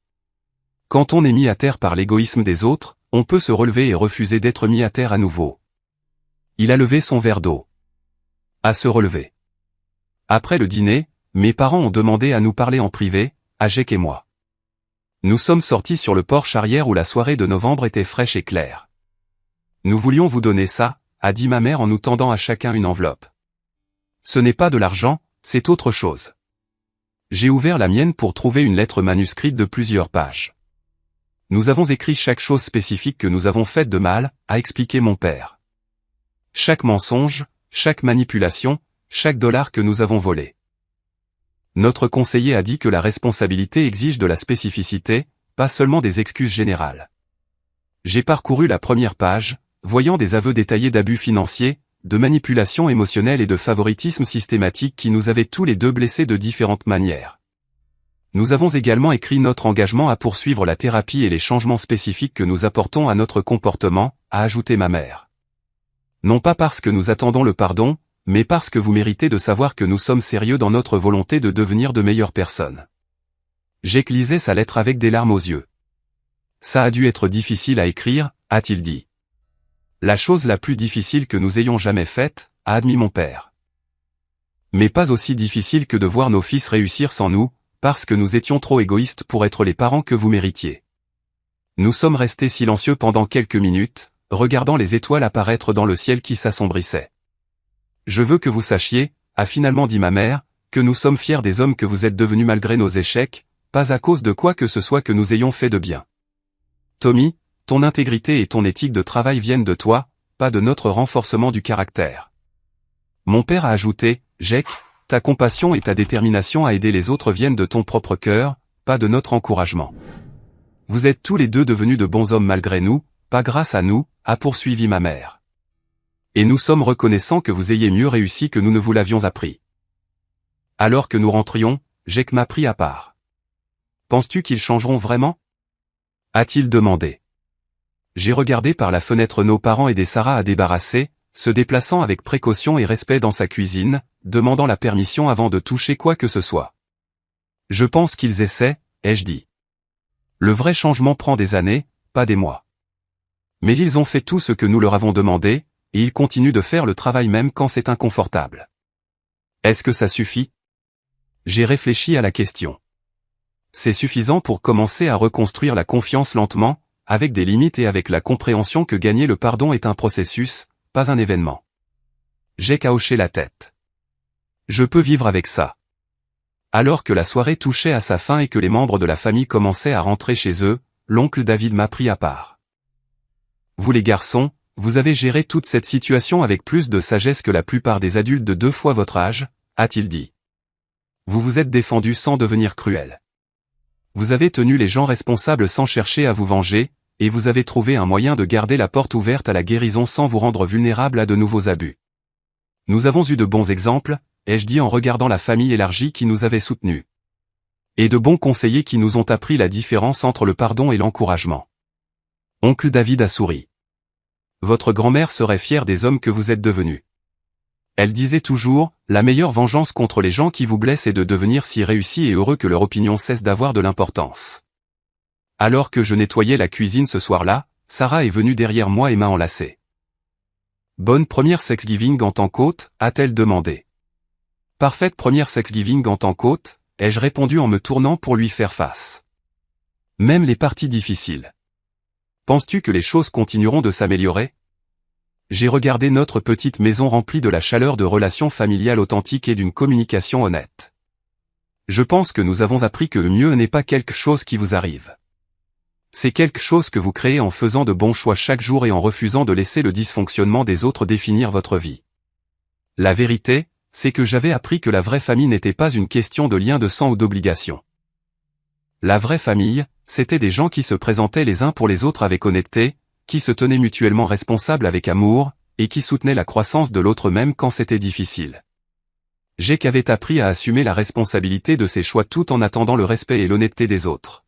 A: Quand on est mis à terre par l'égoïsme des autres, on peut se relever et refuser d'être mis à terre à nouveau. Il a levé son verre d'eau. À se relever. Après le dîner, mes parents ont demandé à nous parler en privé, à Jake et moi. Nous sommes sortis sur le porche arrière où la soirée de novembre était fraîche et claire. Nous voulions vous donner ça, a dit ma mère en nous tendant à chacun une enveloppe. Ce n'est pas de l'argent, c'est autre chose. J'ai ouvert la mienne pour trouver une lettre manuscrite de plusieurs pages. Nous avons écrit chaque chose spécifique que nous avons faite de mal, a expliqué mon père. Chaque mensonge, chaque manipulation, chaque dollar que nous avons volé. Notre conseiller a dit que la responsabilité exige de la spécificité, pas seulement des excuses générales. J'ai parcouru la première page, voyant des aveux détaillés d'abus financiers, de manipulation émotionnelle et de favoritisme systématique qui nous avaient tous les deux blessés de différentes manières. Nous avons également écrit notre engagement à poursuivre la thérapie et les changements spécifiques que nous apportons à notre comportement, a ajouté ma mère. Non pas parce que nous attendons le pardon, mais parce que vous méritez de savoir que nous sommes sérieux dans notre volonté de devenir de meilleures personnes. Jake lisait sa lettre avec des larmes aux yeux. Ça a dû être difficile à écrire, a-t-il dit. La chose la plus difficile que nous ayons jamais faite, a admis mon père. Mais pas aussi difficile que de voir nos fils réussir sans nous, parce que nous étions trop égoïstes pour être les parents que vous méritiez. Nous sommes restés silencieux pendant quelques minutes, regardant les étoiles apparaître dans le ciel qui s'assombrissait. Je veux que vous sachiez, a finalement dit ma mère, que nous sommes fiers des hommes que vous êtes devenus malgré nos échecs, pas à cause de quoi que ce soit que nous ayons fait de bien. Tommy, ton intégrité et ton éthique de travail viennent de toi, pas de notre renforcement du caractère. Mon père a ajouté, Jake, ta compassion et ta détermination à aider les autres viennent de ton propre cœur, pas de notre encouragement. Vous êtes tous les deux devenus de bons hommes malgré nous, pas grâce à nous, a poursuivi ma mère. Et nous sommes reconnaissants que vous ayez mieux réussi que nous ne vous l'avions appris. Alors que nous rentrions, Jake m'a pris à part. Penses-tu qu'ils changeront vraiment? A-t-il demandé. J'ai regardé par la fenêtre nos parents aider Sarah à débarrasser, se déplaçant avec précaution et respect dans sa cuisine, demandant la permission avant de toucher quoi que ce soit. Je pense qu'ils essaient, ai-je dit. Le vrai changement prend des années, pas des mois. Mais ils ont fait tout ce que nous leur avons demandé, et ils continuent de faire le travail même quand c'est inconfortable. Est-ce que ça suffit? J'ai réfléchi à la question. C'est suffisant pour commencer à reconstruire la confiance lentement, avec des limites et avec la compréhension que gagner le pardon est un processus, pas un événement. J'ai qu'à hocher la tête. Je peux vivre avec ça. Alors que la soirée touchait à sa fin et que les membres de la famille commençaient à rentrer chez eux, l'oncle David m'a pris à part. Vous les garçons, vous avez géré toute cette situation avec plus de sagesse que la plupart des adultes de 2 fois votre âge, a-t-il dit. Vous vous êtes défendus sans devenir cruel. Vous avez tenu les gens responsables sans chercher à vous venger, et vous avez trouvé un moyen de garder la porte ouverte à la guérison sans vous rendre vulnérable à de nouveaux abus. Nous avons eu de bons exemples, ai-je dit en regardant la famille élargie qui nous avait soutenus. Et de bons conseillers qui nous ont appris la différence entre le pardon et l'encouragement. Oncle David a souri. Votre grand-mère serait fière des hommes que vous êtes devenus. Elle disait toujours, la meilleure vengeance contre les gens qui vous blessent est de devenir si réussis et heureux que leur opinion cesse d'avoir de l'importance. Alors que je nettoyais la cuisine ce soir-là, Sarah est venue derrière moi et m'a enlacé. Bonne première Thanksgiving en tant qu'hôte, a-t-elle demandé. Parfaite première Thanksgiving en tant qu'hôte, ai-je répondu en me tournant pour lui faire face. Même les parties difficiles. Penses-tu que les choses continueront de s'améliorer? J'ai regardé notre petite maison remplie de la chaleur de relations familiales authentiques et d'une communication honnête. Je pense que nous avons appris que le mieux n'est pas quelque chose qui vous arrive. C'est quelque chose que vous créez en faisant de bons choix chaque jour et en refusant de laisser le dysfonctionnement des autres définir votre vie. La vérité, c'est que j'avais appris que la vraie famille n'était pas une question de lien de sang ou d'obligation. La vraie famille, c'était des gens qui se présentaient les uns pour les autres avec honnêteté, qui se tenaient mutuellement responsables avec amour, et qui soutenaient la croissance de l'autre même quand c'était difficile. Jake avait appris à assumer la responsabilité de ses choix tout en attendant le respect et l'honnêteté des autres.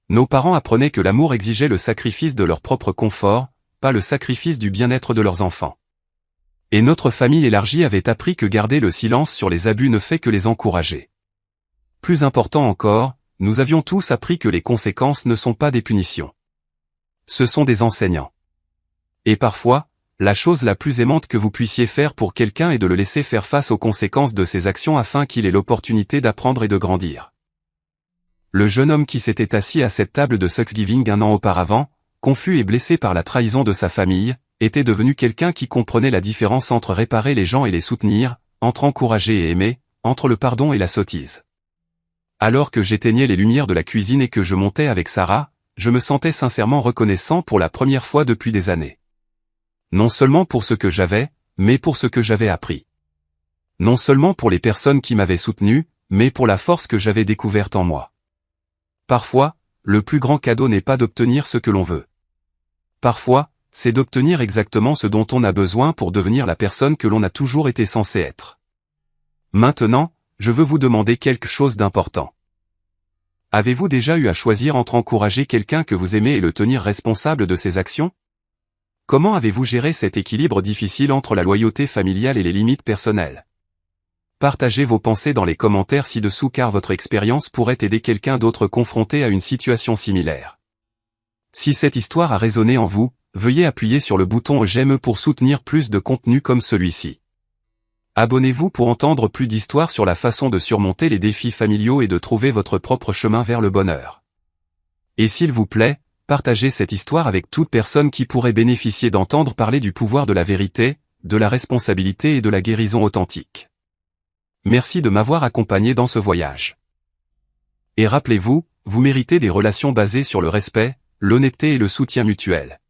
A: Nos parents apprenaient que l'amour exigeait le sacrifice de leur propre confort, pas le sacrifice du bien-être de leurs enfants. Et notre famille élargie avait appris que garder le silence sur les abus ne fait que les encourager. Plus important encore, nous avions tous appris que les conséquences ne sont pas des punitions. Ce sont des enseignants. Et parfois, la chose la plus aimante que vous puissiez faire pour quelqu'un est de le laisser faire face aux conséquences de ses actions afin qu'il ait l'opportunité d'apprendre et de grandir. Le jeune homme qui s'était assis à cette table de Thanksgiving un an auparavant, confus et blessé par la trahison de sa famille, était devenu quelqu'un qui comprenait la différence entre réparer les gens et les soutenir, entre encourager et aimer, entre le pardon et la sottise. Alors que j'éteignais les lumières de la cuisine et que je montais avec Sarah, je me sentais sincèrement reconnaissant pour la première fois depuis des années. Non seulement pour ce que j'avais, mais pour ce que j'avais appris. Non seulement pour les personnes qui m'avaient soutenu, mais pour la force que j'avais découverte en moi. Parfois, le plus grand cadeau n'est pas d'obtenir ce que l'on veut. Parfois, c'est d'obtenir exactement ce dont on a besoin pour devenir la personne que l'on a toujours été censé être. Maintenant, je veux vous demander quelque chose d'important. Avez-vous déjà eu à choisir entre encourager quelqu'un que vous aimez et le tenir responsable de ses actions? Comment avez-vous géré cet équilibre difficile entre la loyauté familiale et les limites personnelles? Partagez vos pensées dans les commentaires ci-dessous car votre expérience pourrait aider quelqu'un d'autre confronté à une situation similaire. Si cette histoire a résonné en vous, veuillez appuyer sur le bouton j'aime pour soutenir plus de contenu comme celui-ci. Abonnez-vous pour entendre plus d'histoires sur la façon de surmonter les défis familiaux et de trouver votre propre chemin vers le bonheur. Et s'il vous plaît, partagez cette histoire avec toute personne qui pourrait bénéficier d'entendre parler du pouvoir de la vérité, de la responsabilité et de la guérison authentique. Merci de m'avoir accompagné dans ce voyage. Et rappelez-vous, vous méritez des relations basées sur le respect, l'honnêteté et le soutien mutuel.